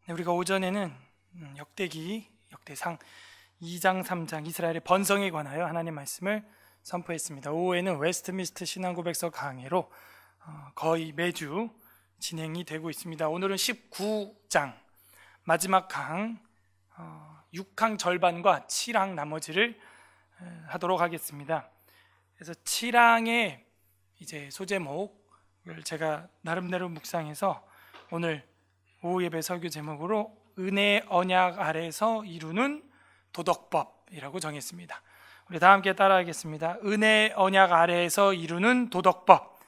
네, 우리가 오전에는 역대상 2장 3장 이스라엘의 번성에 관하여 하나님 말씀을 선포했습니다. 오후에는 웨스트민스터 신앙고백서 강해로 거의 매주 진행이 되고 있습니다. 오늘은 19장 마지막 강 6항 절반과 7항 나머지를 하도록 하겠습니다. 그래서 7항의 이제 소제목을 제가 나름대로 묵상해서 오늘 오후 예배 설교 제목으로 은혜 언약 아래서 이루는 도덕법이라고 정했습니다. 우리 다 함께 따라하겠습니다. 은혜 언약 아래에서 이루는 도덕법.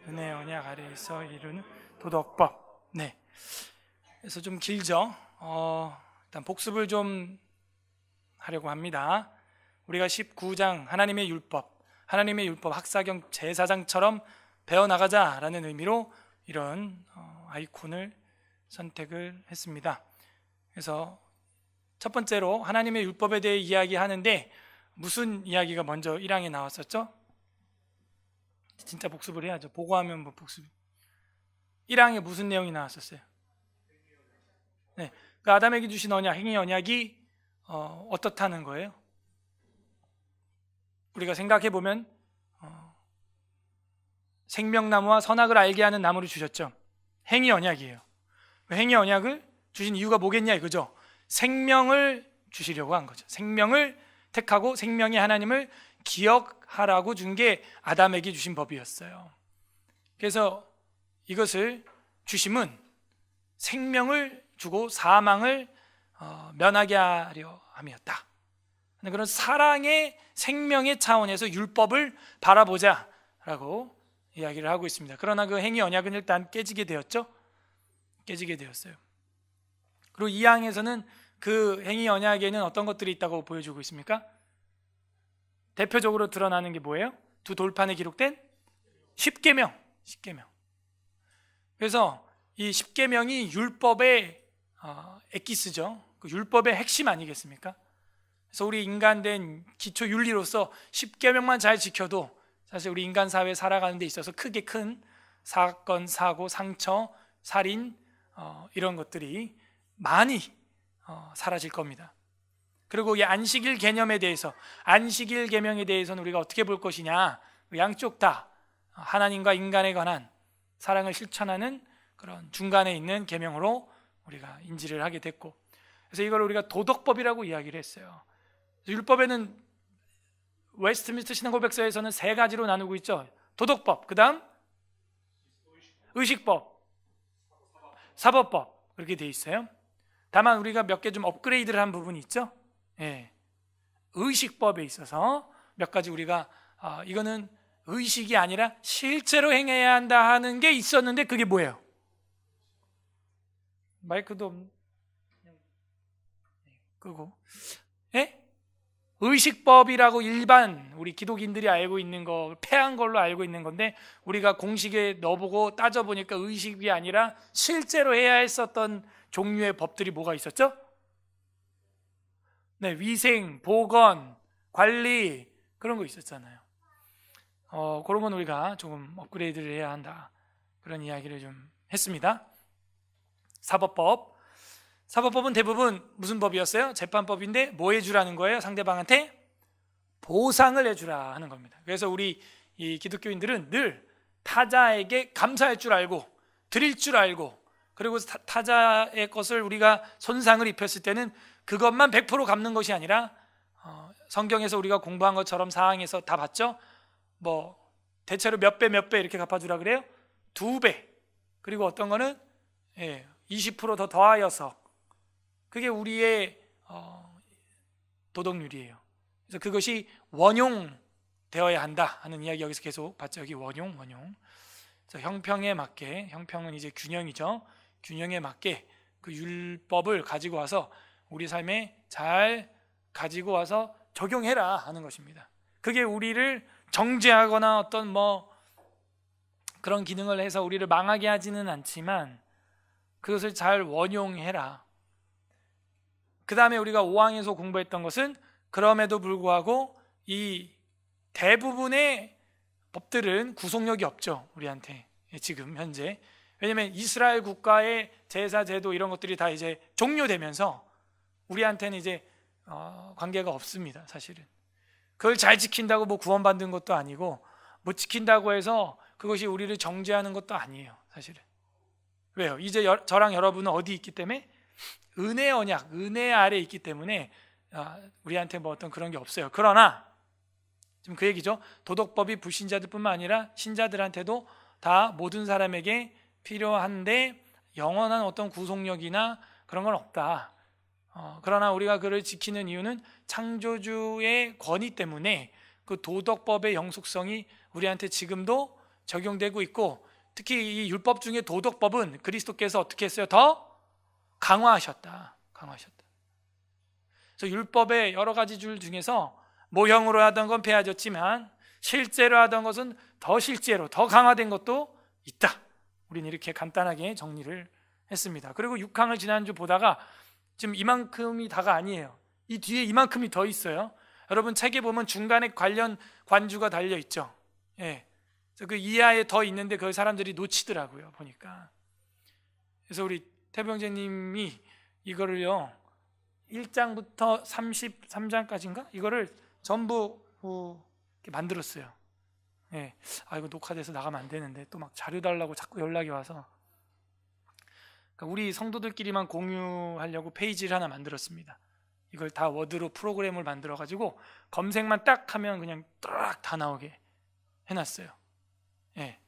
은혜 언약 아래에서 이루는 도덕법. 네. 그래서 좀 길죠. 일단 복습을 좀 하려고 합니다. 우리가 19장 하나님의 율법 학사경 제사장처럼 배워나가자라는 의미로 이런 아이콘을 선택을 했습니다. 그래서 첫 번째로 하나님의 율법에 대해 이야기하는데 무슨 이야기가 먼저 1항에 나왔었죠? 진짜 복습을 해야죠. 보고하면 뭐 복습. 1항에 무슨 내용이 나왔었어요? 네, 그 아담에게 주신 언약, 행위 언약이 어떻다는 거예요? 우리가 생각해 보면 생명나무와 선악을 알게 하는 나무를 주셨죠. 행위 언약이에요. 행위 언약을 주신 이유가 뭐겠냐 이거죠. 생명을 주시려고 한 거죠. 생명을 택하고 생명의 하나님을 기억하라고 준 게 아담에게 주신 법이었어요. 그래서 이것을 주심은 생명을 주고 사망을 면하게 하려 함이었다. 그런 사랑의 생명의 차원에서 율법을 바라보자라고 이야기를 하고 있습니다. 그러나 그 행위 언약은 일단 깨지게 되었죠. 깨지게 되었어요. 그리고 2항에서는 그 행위 언약에는 어떤 것들이 있다고 보여주고 있습니까? 대표적으로 드러나는 게 뭐예요? 두 돌판에 기록된 10계명. 그래서 이 10계명이 율법의 엑기스죠. 그 율법의 핵심 아니겠습니까? 그래서 우리 인간된 기초 윤리로서 10계명만 잘 지켜도 사실 우리 인간 사회에 살아가는 데 있어서 크게 큰 사건, 사고, 상처, 살인 이런 것들이 많이 사라질 겁니다. 그리고 이 안식일 개념에 대해서, 안식일 계명에 대해서는 우리가 어떻게 볼 것이냐, 양쪽 다 하나님과 인간에 관한 사랑을 실천하는 그런 중간에 있는 계명으로 우리가 인지를 하게 됐고, 그래서 이걸 우리가 도덕법이라고 이야기를 했어요. 율법에는 웨스트민스터 신앙고백서에서는 3가지로 나누고 있죠. 도덕법, 그 다음 의식법, 사법법, 그렇게 돼 있어요. 다만 우리가 몇 개 좀 업그레이드를 한 부분이 있죠. 예. 의식법에 있어서 몇 가지 우리가 이거는 의식이 아니라 실제로 행해야 한다 하는 게 있었는데 그게 뭐예요? 마이크도 끄고. 예? 의식법이라고 일반 우리 기독인들이 알고 있는 거, 폐한 걸로 알고 있는 건데 우리가 공식에 넣어보고 따져보니까 의식이 아니라 실제로 해야 했었던 종류의 법들이 뭐가 있었죠? 네, 위생, 보건, 관리 그런 거 있었잖아요. 그런 건 우리가 조금 업그레이드를 해야 한다, 그런 이야기를 좀 했습니다. 사법법은 대부분 무슨 법이었어요? 재판법인데 뭐 해주라는 거예요? 상대방한테 보상을 해주라 하는 겁니다. 그래서 우리 이 기독교인들은 늘 타자에게 감사할 줄 알고 드릴 줄 알고, 그리고 타자의 것을 우리가 손상을 입혔을 때는 그것만 100% 갚는 것이 아니라 성경에서 우리가 공부한 것처럼 사항에서 다 봤죠? 뭐 대체로 몇 배 이렇게 갚아주라 그래요? 2배. 그리고 어떤 거는 20% 더 더하여서, 그게 우리의 도덕률이에요. 그래서 그것이 원용되어야 한다 하는 이야기 여기서 계속 봤죠. 여기 원용. 그래서 형평에 맞게, 형평은 이제 균형이죠. 균형에 맞게 그 율법을 가지고 와서 우리 삶에 잘 가지고 와서 적용해라 하는 것입니다. 그게 우리를 정죄하거나 어떤 뭐 그런 기능을 해서 우리를 망하게 하지는 않지만 그것을 잘 원용해라. 그 다음에 우리가 5항에서 공부했던 것은 그럼에도 불구하고 이 대부분의 법들은 구속력이 없죠, 우리한테 지금 현재. 왜냐하면 이스라엘 국가의 제사 제도 이런 것들이 다 이제 종료되면서 우리한테는 이제 관계가 없습니다. 사실은 그걸 잘 지킨다고 뭐 구원받는 것도 아니고 못 지킨다고 해서 그것이 우리를 정죄하는 것도 아니에요. 사실은 왜요? 이제 저랑 여러분은 어디 있기 때문에 은혜 언약, 은혜 아래 있기 때문에 우리한테 뭐 어떤 그런 게 없어요. 그러나 지금 그 얘기죠. 도덕법이 불신자들뿐만 아니라 신자들한테도 다 모든 사람에게 필요한데 영원한 어떤 구속력이나 그런 건 없다. 그러나 우리가 그를 지키는 이유는 창조주의 권위 때문에 그 도덕법의 영속성이 우리한테 지금도 적용되고 있고, 특히 이 율법 중에 도덕법은 그리스도께서 어떻게 했어요? 더 강화하셨다. 그래서 율법의 여러 가지 줄 중에서 모형으로 하던 건 폐하졌지만 실제로 하던 것은 더 실제로 더 강화된 것도 있다. 우리는 이렇게 간단하게 정리를 했습니다. 그리고 6항을 지난주 보다가 지금 이만큼이 다가 아니에요. 이 뒤에 이만큼이 더 있어요. 여러분 책에 보면 중간에 관련 관주가 달려 있죠. 예. 그래서 그 이하에 더 있는데 그걸 사람들이 놓치더라고요, 보니까. 그래서 우리 태병재님이 이거를요 1장부터 33장까지인가? 이거를 전부 이렇게 만들었어요. 예. 이거 녹화돼서 나가면 안 되는데 또 막 자료 달라고 자꾸 연락이 와서, 그러니까 우리 성도들끼리만 공유하려고 페이지를 하나 만들었습니다. 이걸 다 워드로 프로그램을 만들어 가지고 검색만 딱 하면 그냥 딱 다 나오게 해놨어요. 예.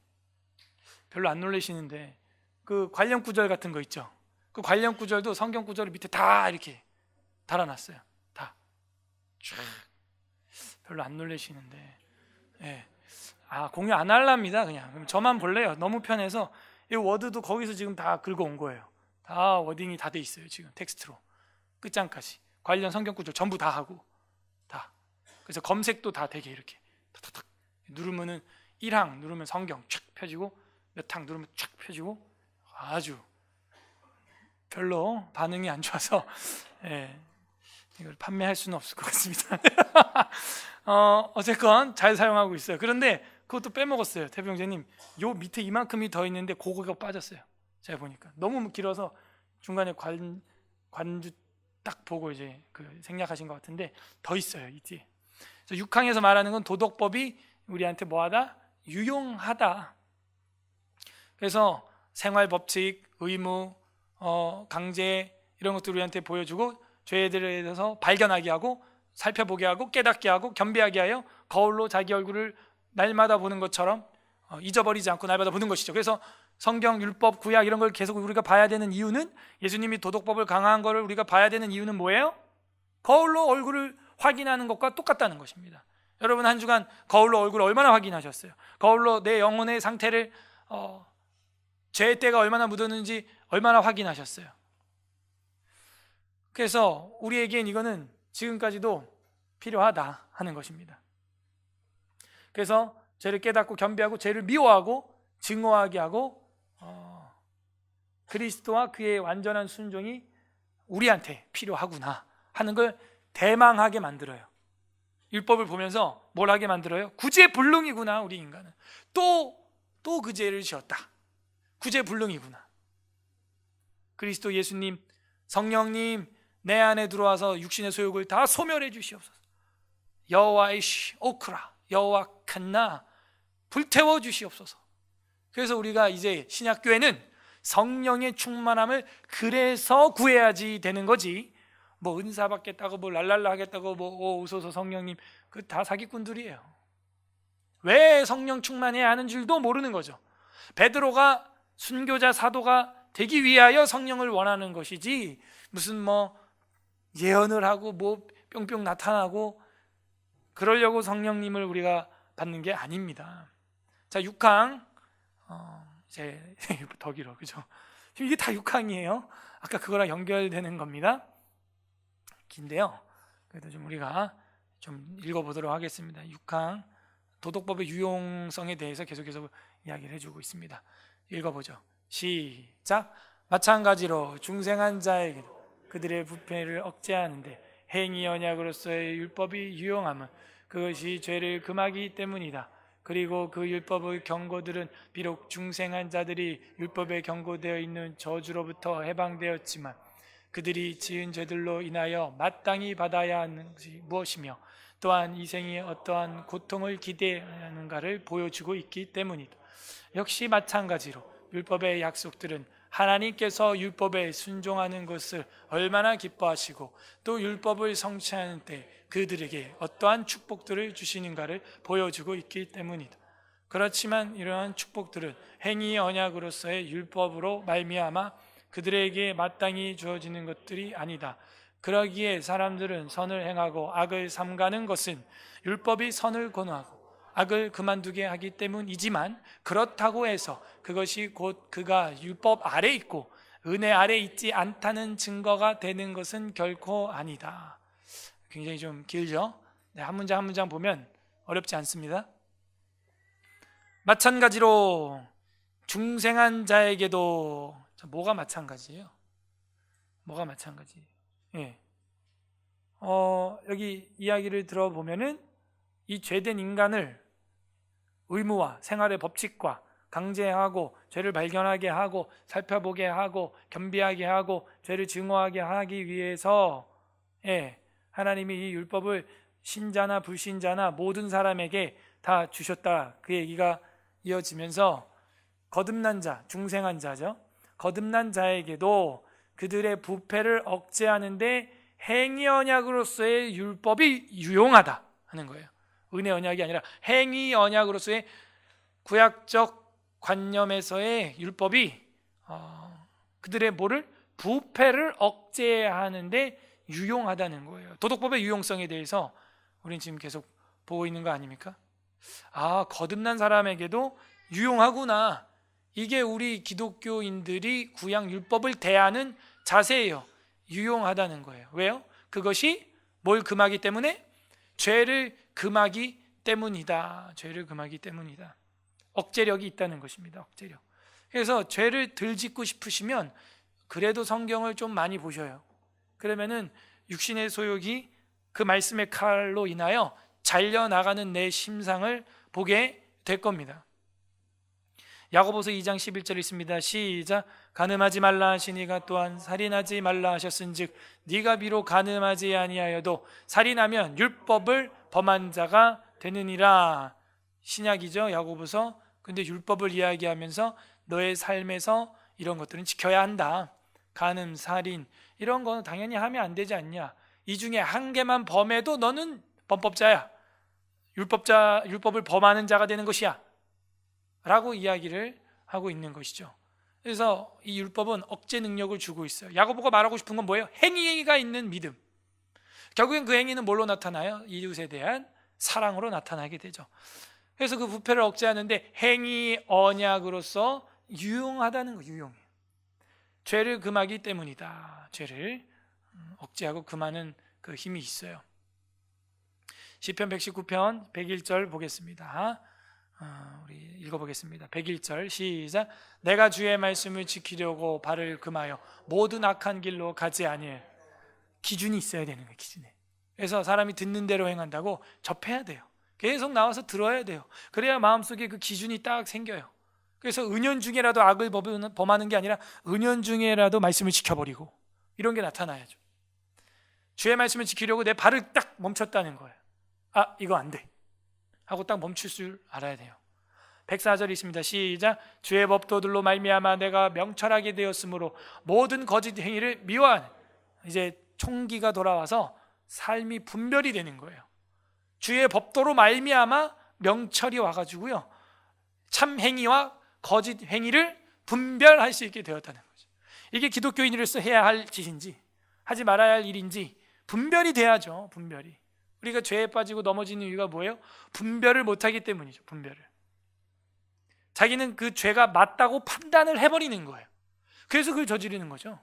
별로 안 놀라시는데 그 관련 구절 같은 거 있죠. 그 관련 구절도 성경 구절 밑에 다 이렇게 달아놨어요. 다 쭉. 별로 안 놀라시는데, 예. 공유 안 할랍니다. 그냥 저만 볼래요. 너무 편해서. 이 워드도 거기서 지금 다 긁어온 거예요. 다 워딩이 다 돼 있어요. 지금 텍스트로 끝장까지 관련 성경 구절 전부 다 하고 다. 그래서 검색도 다 되게 이렇게 탁탁탁 누르면은 1항 누르면 성경 쫙 펴지고, 몇 항 누르면 쫙 펴지고, 아주 별로 반응이 안 좋아서 예, 이걸 판매할 수는 없을 것 같습니다. 어쨌건 잘 사용하고 있어요. 그런데 그것도 빼먹었어요. 태병재님, 요 밑에 이만큼이 더 있는데 그거가 빠졌어요. 제가 보니까 너무 길어서 중간에 관주 딱 보고 이제 그 생략하신 것 같은데 더 있어요, 이 뒤에. 그래서 6항에서 말하는 건 도덕법이 우리한테 뭐하다? 유용하다. 그래서 생활 법칙, 의무, 강제 이런 것들 우리한테 보여주고 죄에 대해서 발견하게 하고 살펴보게 하고 깨닫게 하고 겸비하게 하여 거울로 자기 얼굴을 날마다 보는 것처럼 잊어버리지 않고 날마다 보는 것이죠. 그래서 성경, 율법, 구약 이런 걸 계속 우리가 봐야 되는 이유는, 예수님이 도덕법을 강화한 것을 우리가 봐야 되는 이유는 뭐예요? 거울로 얼굴을 확인하는 것과 똑같다는 것입니다. 여러분 한 주간 거울로 얼굴을 얼마나 확인하셨어요? 거울로 내 영혼의 상태를 죄의 때가 얼마나 묻었는지 얼마나 확인하셨어요? 그래서 우리에겐 이거는 지금까지도 필요하다 하는 것입니다. 그래서 죄를 깨닫고 겸비하고 죄를 미워하고 증오하게 하고 그리스도와 그의 완전한 순종이 우리한테 필요하구나 하는 걸 대망하게 만들어요. 율법을 보면서 뭘 하게 만들어요? 구제불능이구나. 우리 인간은 또 그 죄를 지었다. 구제불능이구나. 그리스도 예수님, 성령님 내 안에 들어와서 육신의 소욕을 다 소멸해 주시옵소서. 여호와의 오크라, 여호와 칸나 불태워 주시옵소서. 그래서 우리가 이제 신약교회는 성령의 충만함을 그래서 구해야지 되는 거지, 뭐 은사 받겠다고 뭐 랄랄라 하겠다고 뭐 오소서 성령님, 그 다 사기꾼들이에요. 왜 성령 충만해야 하는 줄도 모르는 거죠. 베드로가 순교자 사도가 되기 위하여 성령을 원하는 것이지, 무슨 뭐 예언을 하고 뭐 뿅뿅 나타나고 그러려고 성령님을 우리가 받는 게 아닙니다. 자, 6항 이제 더 길어, 그죠? 지금 이게 다 6항이에요. 아까 그거랑 연결되는 겁니다. 긴데요. 그래도 좀 우리가 좀 읽어보도록 하겠습니다. 6항 도덕법의 유용성에 대해서 계속해서 이야기를 해주고 있습니다. 읽어보죠. 시작. 마찬가지로 중생한 자에게 그들의 부패를 억제하는데 행위 언약으로서의 율법이 유용함은 그것이 죄를 금하기 때문이다. 그리고 그 율법의 경고들은 비록 중생한 자들이 율법에 경고되어 있는 저주로부터 해방되었지만 그들이 지은 죄들로 인하여 마땅히 받아야 하는 것이 무엇이며 또한 이 생에 어떠한 고통을 기대하는가를 보여주고 있기 때문이다. 역시 마찬가지로 율법의 약속들은 하나님께서 율법에 순종하는 것을 얼마나 기뻐하시고 또 율법을 성취하는 때 그들에게 어떠한 축복들을 주시는가를 보여주고 있기 때문이다. 그렇지만 이러한 축복들은 행위 언약으로서의 율법으로 말미암아 그들에게 마땅히 주어지는 것들이 아니다. 그러기에 사람들은 선을 행하고 악을 삼가는 것은 율법이 선을 권하고 악을 그만두게 하기 때문이지만 그렇다고 해서 그것이 곧 그가 율법 아래 있고 은혜 아래 있지 않다는 증거가 되는 것은 결코 아니다. 굉장히 좀 길죠? 네, 한 문장 한 문장 보면 어렵지 않습니다. 마찬가지로 중생한 자에게도 뭐가 마찬가지예요? 뭐가 마찬가지예요? 예. 여기 이야기를 들어보면은 이 죄된 인간을 의무와 생활의 법칙과 강제하고 죄를 발견하게 하고 살펴보게 하고 겸비하게 하고 죄를 증오하게 하기 위해서 하나님이 이 율법을 신자나 불신자나 모든 사람에게 다 주셨다. 그 얘기가 이어지면서 거듭난 자, 중생한 자죠. 거듭난 자에게도 그들의 부패를 억제하는데 행위 언약으로서의 율법이 유용하다 하는 거예요. 은혜 언약이 아니라 행위 언약으로서의 구약적 관념에서의 율법이 그들의 뭐를 부패를 억제하는데 유용하다는 거예요. 도덕법의 유용성에 대해서 우리는 지금 계속 보고 있는 거 아닙니까? 거듭난 사람에게도 유용하구나. 이게 우리 기독교인들이 구약 율법을 대하는 자세예요. 유용하다는 거예요. 왜요? 그것이 뭘 금하기 때문에? 죄를 금하기 때문이다. 죄를 금하기 때문이다. 억제력이 있다는 것입니다. 억제력. 그래서 죄를 덜 짓고 싶으시면 그래도 성경을 좀 많이 보셔요. 그러면은 육신의 소욕이 그 말씀의 칼로 인하여 잘려나가는 내 심상을 보게 될 겁니다. 야고보서 2장 11절 있습니다. 시작. 간음하지 말라 하시니가 또한 살인하지 말라 하셨은즉 네가 비록 간음하지 아니하여도 살인하면 율법을 범한 자가 되느니라. 신약이죠, 야고보서. 근데 율법을 이야기하면서 너의 삶에서 이런 것들은 지켜야 한다. 간음, 살인 이런 건 당연히 하면 안 되지 않냐. 이 중에 한 개만 범해도 너는 범법자야. 율법을 범하는 자가 되는 것이야 라고 이야기를 하고 있는 것이죠. 그래서 이 율법은 억제 능력을 주고 있어요. 야고보가 말하고 싶은 건 뭐예요? 행위가 있는 믿음. 결국엔 그 행위는 뭘로 나타나요? 이웃에 대한 사랑으로 나타나게 되죠. 그래서 그 부패를 억제하는데 행위 언약으로서 유용하다는 거, 유용해. 죄를 금하기 때문이다. 죄를 억제하고 금하는 그 힘이 있어요. 시편 119편 101절 보겠습니다. 우리 읽어보겠습니다. 101절 시작. 내가 주의 말씀을 지키려고 발을 금하여 모든 악한 길로 가지 아니해. 기준이 있어야 되는 거예요. 기준에. 그래서 사람이 듣는 대로 행한다고 접해야 돼요. 계속 나와서 들어야 돼요. 그래야 마음속에 그 기준이 딱 생겨요. 그래서 은연중에라도 악을 범하는 게 아니라 은연중에라도 말씀을 지켜버리고 이런 게 나타나야죠. 주의 말씀을 지키려고 내 발을 딱 멈췄다는 거예요. 이거 안 돼 하고 딱 멈출 줄 알아야 돼요. 104절 있습니다. 시작. 주의 법도들로 말미암아 내가 명철하게 되었으므로 모든 거짓 행위를 미워하는. 이제 총기가 돌아와서 삶이 분별이 되는 거예요. 주의 법도로 말미암아 명철이 와가지고요, 참 행위와 거짓 행위를 분별할 수 있게 되었다는 거죠. 이게 기독교인으로서 해야 할 짓인지 하지 말아야 할 일인지 분별이 돼야죠. 분별이. 우리가 죄에 빠지고 넘어지는 이유가 뭐예요? 분별을 못하기 때문이죠. 분별을. 자기는 그 죄가 맞다고 판단을 해버리는 거예요. 그래서 그걸 저지르는 거죠.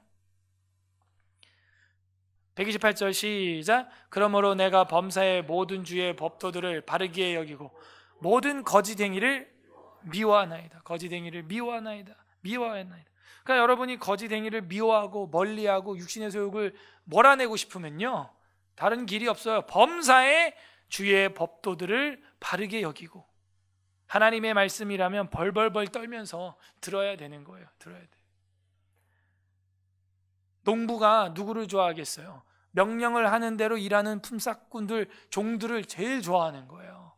128절 시작. 그러므로 내가 범사의 모든 주의 법도들을 바르게 여기고 모든 거짓 행위를 미워하나이다. 거짓 행위를 미워하나이다. 그러니까 여러분이 거짓 행위를 미워하고 멀리하고 육신의 소욕을 몰아내고 싶으면요, 다른 길이 없어요. 범사의 주의 법도들을 바르게 여기고 하나님의 말씀이라면 벌벌벌 떨면서 들어야 되는 거예요. 들어야 돼. 농부가 누구를 좋아하겠어요? 명령을 하는 대로 일하는 품삯꾼들, 종들을 제일 좋아하는 거예요.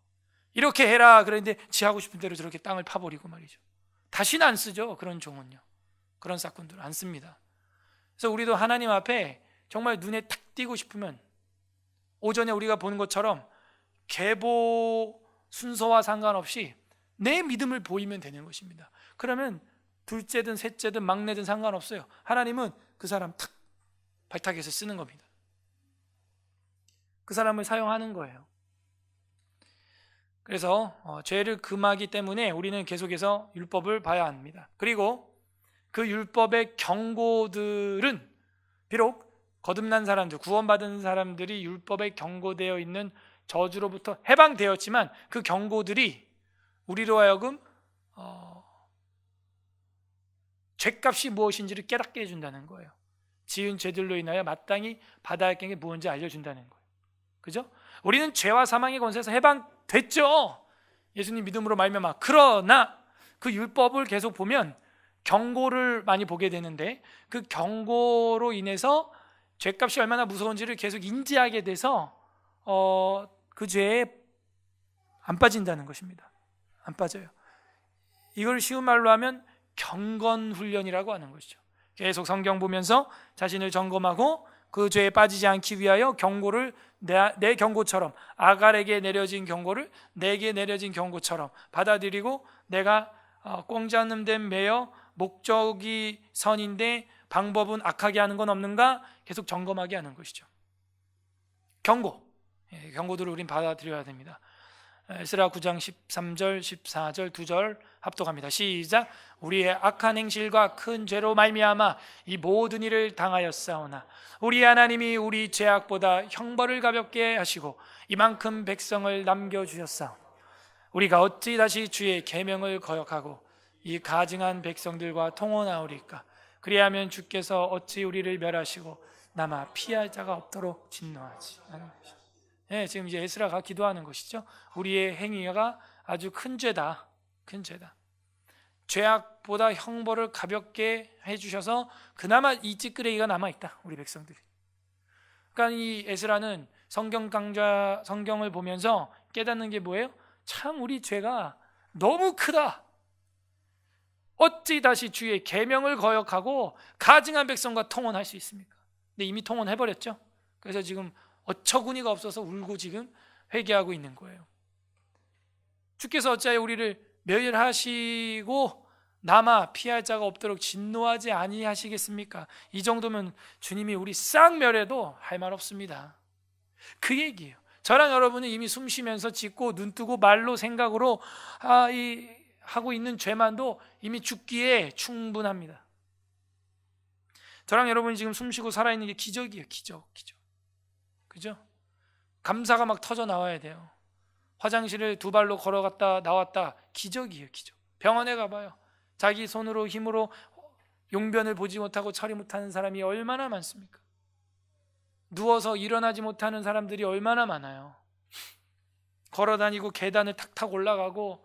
이렇게 해라 그랬는데 지 하고 싶은 대로 저렇게 땅을 파버리고 말이죠. 다시는 안 쓰죠. 그런 종은요. 그런 싹꾼들 안 씁니다. 그래서 우리도 하나님 앞에 정말 눈에 탁 띄고 싶으면 오전에 우리가 보는 것처럼 계보 순서와 상관없이 내 믿음을 보이면 되는 것입니다. 그러면 둘째든 셋째든 막내든 상관없어요. 하나님은 그 사람 탁 발탁해서 쓰는 겁니다. 그 사람을 사용하는 거예요. 그래서 죄를 금하기 때문에 우리는 계속해서 율법을 봐야 합니다. 그리고 그 율법의 경고들은 비록 거듭난 사람들, 구원받은 사람들이 율법에 경고되어 있는 저주로부터 해방되었지만 그 경고들이 우리로 하여금 죄값이 무엇인지를 깨닫게 해준다는 거예요. 지은 죄들로 인하여 마땅히 받아야 할 게 무엇인지 알려준다는 거예요. 그죠? 우리는 죄와 사망의 권세에서 해방됐죠. 예수님 믿음으로 말미암아. 그러나 그 율법을 계속 보면 경고를 많이 보게 되는데 그 경고로 인해서 죄값이 얼마나 무서운지를 계속 인지하게 돼서 그 죄에 안 빠진다는 것입니다. 안 빠져요. 이걸 쉬운 말로 하면 경건훈련이라고 하는 것이죠. 계속 성경 보면서 자신을 점검하고 그 죄에 빠지지 않기 위하여 경고를 내 경고처럼, 아갈에게 내려진 경고를 내게 내려진 경고처럼 받아들이고 내가 꽁장름 된 매여 목적이 선인데 방법은 악하게 하는 건 없는가 계속 점검하게 하는 것이죠. 경고들을 우린 받아들여야 됩니다. 에스라 9장 13절 14절 2절 합독합니다. 시작. 우리의 악한 행실과 큰 죄로 말미암아 이 모든 일을 당하였사오나 우리 하나님이 우리 죄악보다 형벌을 가볍게 하시고 이만큼 백성을 남겨주셨사오니 우리가 어찌 다시 주의 계명을 거역하고 이 가증한 백성들과 통혼하오리까. 그리하면 주께서 어찌 우리를 멸하시고 남아 피할 자가 없도록 진노하지. 네, 지금 이제 에스라가 기도하는 것이죠. 우리의 행위가 아주 큰 죄다. 큰 죄다. 죄악보다 형벌을 가볍게 해주셔서 그나마 이 찌끄레기가 남아있다. 우리 백성들이. 그러니까 이 에스라는 성경을 보면서 깨닫는 게 뭐예요? 참 우리 죄가 너무 크다. 어찌 다시 주의 계명을 거역하고 가증한 백성과 통혼할 수 있습니까? 근데 이미 통혼해버렸죠. 그래서 지금 어처구니가 없어서 울고 지금 회개하고 있는 거예요. 주께서 어찌하여 우리를 멸하시고 남아 피할 자가 없도록 진노하지 아니하시겠습니까? 이 정도면 주님이 우리 싹 멸해도 할 말 없습니다. 그 얘기예요. 저랑 여러분은 이미 숨 쉬면서 짓고 눈 뜨고 말로 생각으로 하고 있는 죄만도 이미 죽기에 충분합니다. 저랑 여러분이 지금 숨 쉬고 살아있는 게 기적이에요. 기적. 그죠? 감사가 막 터져 나와야 돼요. 화장실을 2발로 걸어갔다 나왔다. 기적이에요. 기적. 병원에 가봐요. 자기 손으로 힘으로 용변을 보지 못하고 처리 못하는 사람이 얼마나 많습니까? 누워서 일어나지 못하는 사람들이 얼마나 많아요. 걸어다니고 계단을 탁탁 올라가고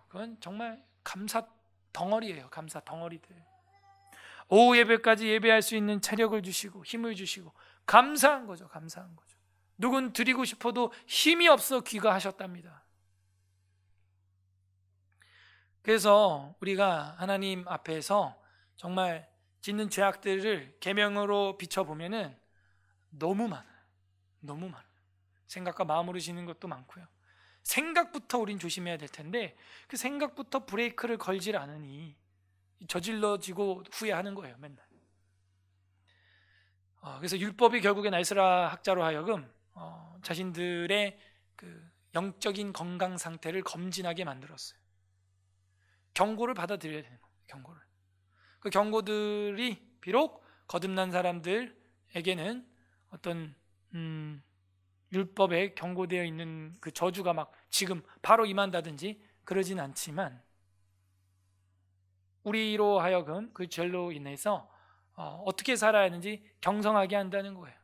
그건 정말 감사 덩어리예요. 감사 덩어리들. 오후 예배까지 예배할 수 있는 체력을 주시고 힘을 주시고 감사한 거죠. 감사한 거죠. 누군 드리고 싶어도 힘이 없어 귀가하셨답니다. 그래서 우리가 하나님 앞에서 정말 짓는 죄악들을 계명으로 비춰보면은 너무 많아요. 너무 많아요. 생각과 마음으로 지는 것도 많고요. 생각부터 우린 조심해야 될 텐데 그 생각부터 브레이크를 걸질 않으니 저질러지고 후회하는 거예요. 맨날. 그래서 율법이 결국엔 에스라 학자로 하여금 자신들의 그 영적인 건강 상태를 검진하게 만들었어요. 경고를 받아들여야 되는 거예요. 경고를. 그 경고들이 비록 거듭난 사람들에게는 어떤 율법에 경고되어 있는 그 저주가 막 지금 바로 임한다든지 그러진 않지만 우리로 하여금 그 죄로 인해서 어떻게 살아야 하는지 경성하게 한다는 거예요.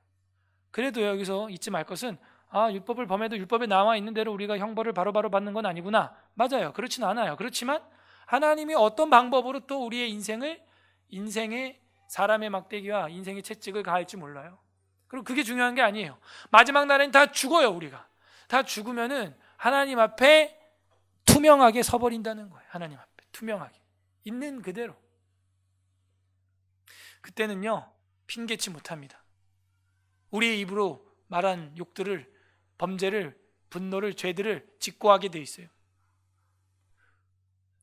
그래도 여기서 잊지 말 것은 율법을 범해도 율법에 나와 있는 대로 우리가 형벌을 바로바로 받는 건 아니구나. 맞아요. 그렇지는 않아요. 그렇지만 하나님이 어떤 방법으로 또 우리의 인생의 사람의 막대기와 인생의 채찍을 가할지 몰라요. 그리고 그게 중요한 게 아니에요. 마지막 날엔 다 죽어요. 우리가 다 죽으면은 하나님 앞에 투명하게 서버린다는 거예요. 하나님 앞에 투명하게 있는 그대로. 그때는요 핑계치 못합니다. 우리의 입으로 말한 욕들을, 범죄를, 분노를, 죄들을 직고하게 돼 있어요.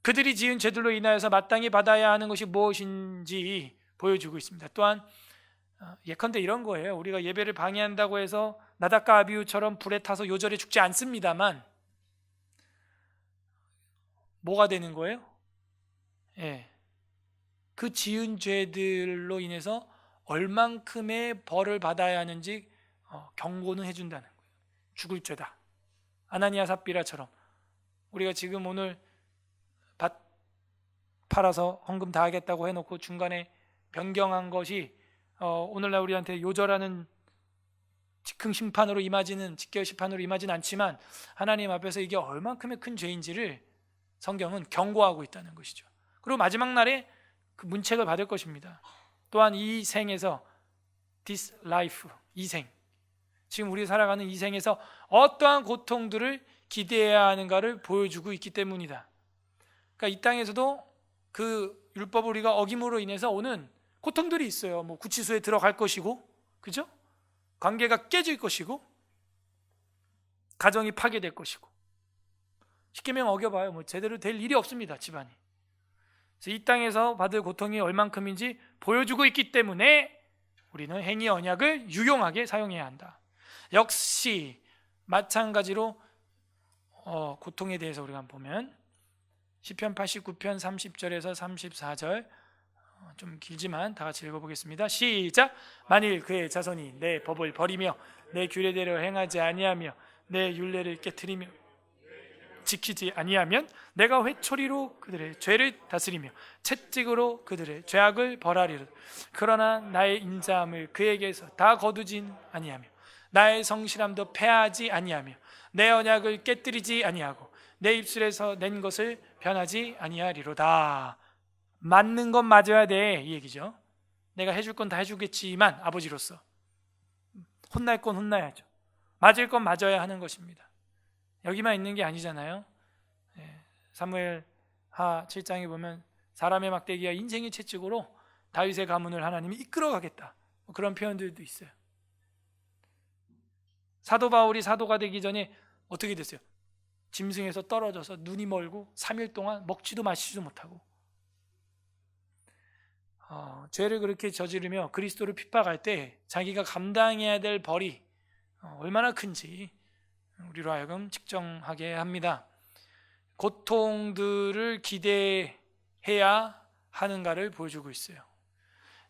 그들이 지은 죄들로 인하여서 마땅히 받아야 하는 것이 무엇인지 보여주고 있습니다. 또한 예컨대 이런 거예요. 우리가 예배를 방해한다고 해서 나답과 아비후처럼 불에 타서 요절해 죽지 않습니다만 뭐가 되는 거예요? 그 지은 죄들로 인해서 얼만큼의 벌을 받아야 하는지 경고는 해준다는 거예요. 죽을 죄다. 아나니아 삽비라처럼 우리가 지금 오늘 밭 팔아서 헌금 다 하겠다고 해놓고 중간에 변경한 것이 오늘날 우리한테 요절하는 즉흥 심판으로 임하지는, 직결 심판으로 임하지는 않지만 하나님 앞에서 이게 얼만큼의 큰 죄인지를 성경은 경고하고 있다는 것이죠. 그리고 마지막 날에 그 문책을 받을 것입니다. 또한 이 생에서 this life, 이 생, 지금 우리 살아가는 이 생에서 어떠한 고통들을 기대해야 하는가를 보여주고 있기 때문이다. 그러니까 이 땅에서도 그 율법을 우리가 어김으로 인해서 오는 고통들이 있어요. 뭐 구치소에 들어갈 것이고, 그죠? 관계가 깨질 것이고, 가정이 파괴될 것이고. 십계명 어겨봐요. 뭐 제대로 될 일이 없습니다. 집안이. 그래서 이 땅에서 받을 고통이 얼만큼인지 보여주고 있기 때문에 우리는 행위 언약을 유용하게 사용해야 한다. 역시 마찬가지로 고통에 대해서 우리가 보면 시편 89편 30절에서 34절 좀 길지만 다 같이 읽어보겠습니다. 시작. 만일 그의 자손이 내 법을 버리며 내 규례대로 행하지 아니하며 내 율례를 깨트리며 지키지 아니하면 내가 회초리로 그들의 죄를 다스리며 채찍으로 그들의 죄악을 벌하리라. 그러나 나의 인자함을 그에게서 다 거두진 아니하며 나의 성실함도 패하지 아니하며 내 언약을 깨뜨리지 아니하고 내 입술에서 낸 것을 변하지 아니하리로다. 맞는 건 맞아야 돼, 이 얘기죠. 내가 해줄 건 다 해주겠지만 아버지로서 혼날 건 혼나야죠. 맞을 건 맞아야 하는 것입니다. 여기만 있는 게 아니잖아요. 사무엘하 7장에 보면 사람의 막대기와 인생의 채찍으로 다윗의 가문을 하나님이 이끌어가겠다, 그런 표현들도 있어요. 사도 바울이 사도가 되기 전에 어떻게 됐어요? 짐승에서 떨어져서 눈이 멀고 3일 동안 먹지도 마시지도 못하고 죄를 그렇게 저지르며 그리스도를 핍박할 때 자기가 감당해야 될 벌이 얼마나 큰지 우리로 하여금 측정하게 합니다. 고통들을 기대해야 하는가를 보여주고 있어요.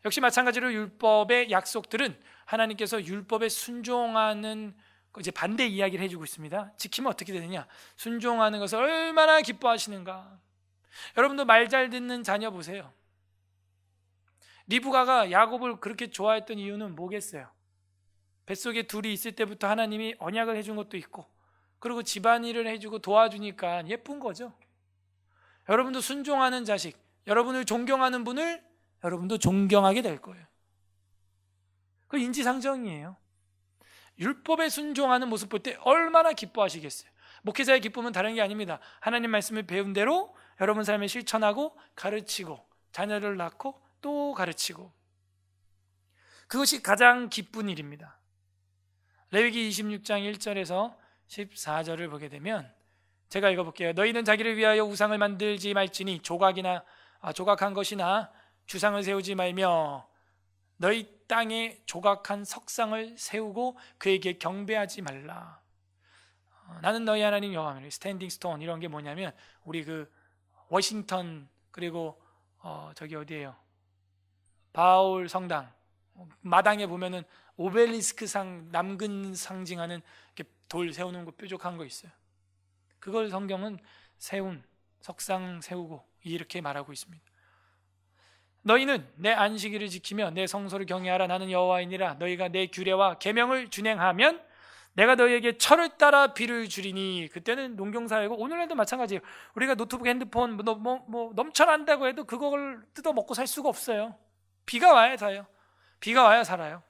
역시 마찬가지로 율법의 약속들은 하나님께서 율법에 순종하는 이제 반대 이야기를 해주고 있습니다. 지키면 어떻게 되느냐? 순종하는 것을 얼마나 기뻐하시는가. 여러분도 말 잘 듣는 자녀 보세요. 리브가가 야곱을 그렇게 좋아했던 이유는 뭐겠어요? 뱃속에 둘이 있을 때부터 하나님이 언약을 해준 것도 있고, 그리고 집안일을 해주고 도와주니까 예쁜 거죠. 여러분도 순종하는 자식, 여러분을 존경하는 분을 여러분도 존경하게 될 거예요. 그 인지상정이에요. 율법에 순종하는 모습 볼 때 얼마나 기뻐하시겠어요. 목회자의 기쁨은 다른 게 아닙니다. 하나님 말씀을 배운 대로 여러분 삶에 실천하고 가르치고 자녀를 낳고 또 가르치고, 그것이 가장 기쁜 일입니다. 레위기 26장 1절에서 14절을 보게 되면 제가 읽어볼게요. 너희는 자기를 위하여 우상을 만들지 말지니 조각한 것이나 주상을 세우지 말며 너희 땅에 조각한 석상을 세우고 그에게 경배하지 말라. 나는 너희 하나님 여호와니. 스탠딩 스톤 이런 게 뭐냐면 우리 그 워싱턴, 그리고 저기 어디예요? 바울 성당 마당에 보면은 오벨리스크상, 남근 상징하는 이렇게 돌 세우는 거 뾰족한 거 있어요. 그걸 성경은 세운, 석상 세우고 이렇게 말하고 있습니다. 너희는 내 안식일을 지키며 내 성소를 경외하라. 나는 여호와이니라. 너희가 내 규례와 계명을 준행하면 내가 너희에게 철을 따라 비를 주리니. 그때는 농경사회고 오늘날도 마찬가지예요. 우리가 노트북, 핸드폰 넘쳐난다고 해도 그걸 뜯어 먹고 살 수가 없어요. 비가 와야 사요. 비가 와야 살아요.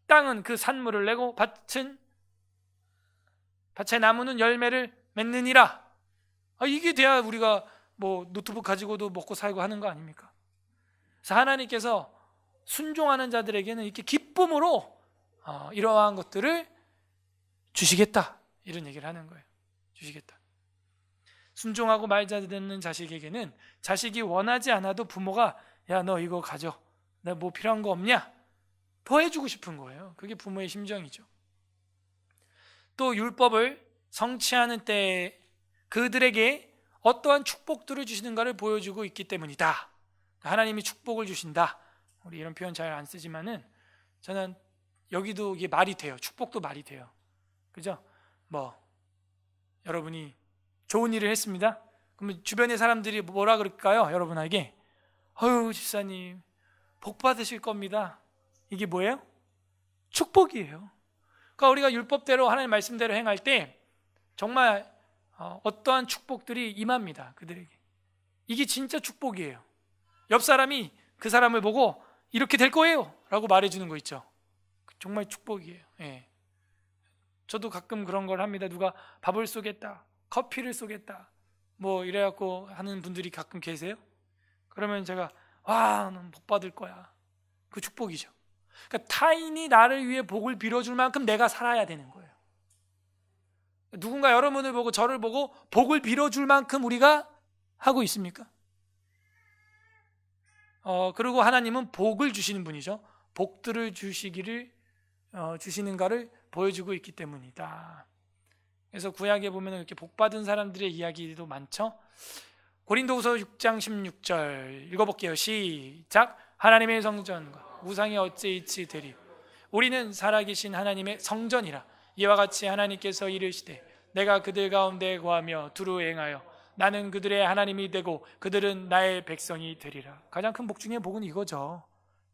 땅은 그 산물을 내고 밭의 나무는 열매를 맺느니라. 이게 돼야 우리가 노트북 가지고도 먹고 살고 하는 거 아닙니까? 그래서 하나님께서 순종하는 자들에게는 이렇게 기쁨으로 이러한 것들을 주시겠다, 이런 얘기를 하는 거예요. 주시겠다. 순종하고 말 잘 듣는 자식에게는 자식이 원하지 않아도 부모가 야, 너 이거 가져, 나 뭐 필요한 거 없냐? 더 해주고 싶은 거예요. 그게 부모의 심정이죠. 또 율법을 성취하는 때 그들에게 어떠한 축복들을 주시는가를 보여주고 있기 때문이다. 하나님이 축복을 주신다. 우리 이런 표현 잘 안 쓰지만은 저는 여기도 이게 말이 돼요. 축복도 말이 돼요. 그죠? 여러분이 좋은 일을 했습니다. 그러면 주변의 사람들이 뭐라 그럴까요? 여러분에게 아유, 집사님 복 받으실 겁니다. 이게 뭐예요? 축복이에요. 그러니까 우리가 율법대로 하나님 말씀대로 행할 때 정말 어떠한 축복들이 임합니다. 그들에게. 이게 진짜 축복이에요. 옆 사람이 그 사람을 보고 이렇게 될 거예요 라고 말해주는 거 있죠. 정말 축복이에요. 예. 저도 가끔 그런 걸 합니다. 누가 밥을 쏘겠다, 커피를 쏘겠다 이래갖고 하는 분들이 가끔 계세요. 그러면 제가 와, 넌 복 받을 거야. 그 축복이죠. 그러니까 타인이 나를 위해 복을 빌어줄 만큼 내가 살아야 되는 거예요. 누군가 여러분을 보고 저를 보고 복을 빌어줄 만큼 우리가 하고 있습니까? 그리고 하나님은 복을 주시는 분이죠. 복들을 주시는가를 보여주고 있기 때문이다. 그래서 구약에 보면 이렇게 복받은 사람들의 이야기도 많죠. 고린도후서 6장 16절 읽어볼게요. 시작. 하나님의 성전과 우상이 어찌 이치 되리. 우리는 살아계신 하나님의 성전이라. 이와 같이 하나님께서 이르시되 내가 그들 가운데 거하며 두루 행하여 나는 그들의 하나님이 되고 그들은 나의 백성이 되리라. 가장 큰 복 중에 복은 이거죠.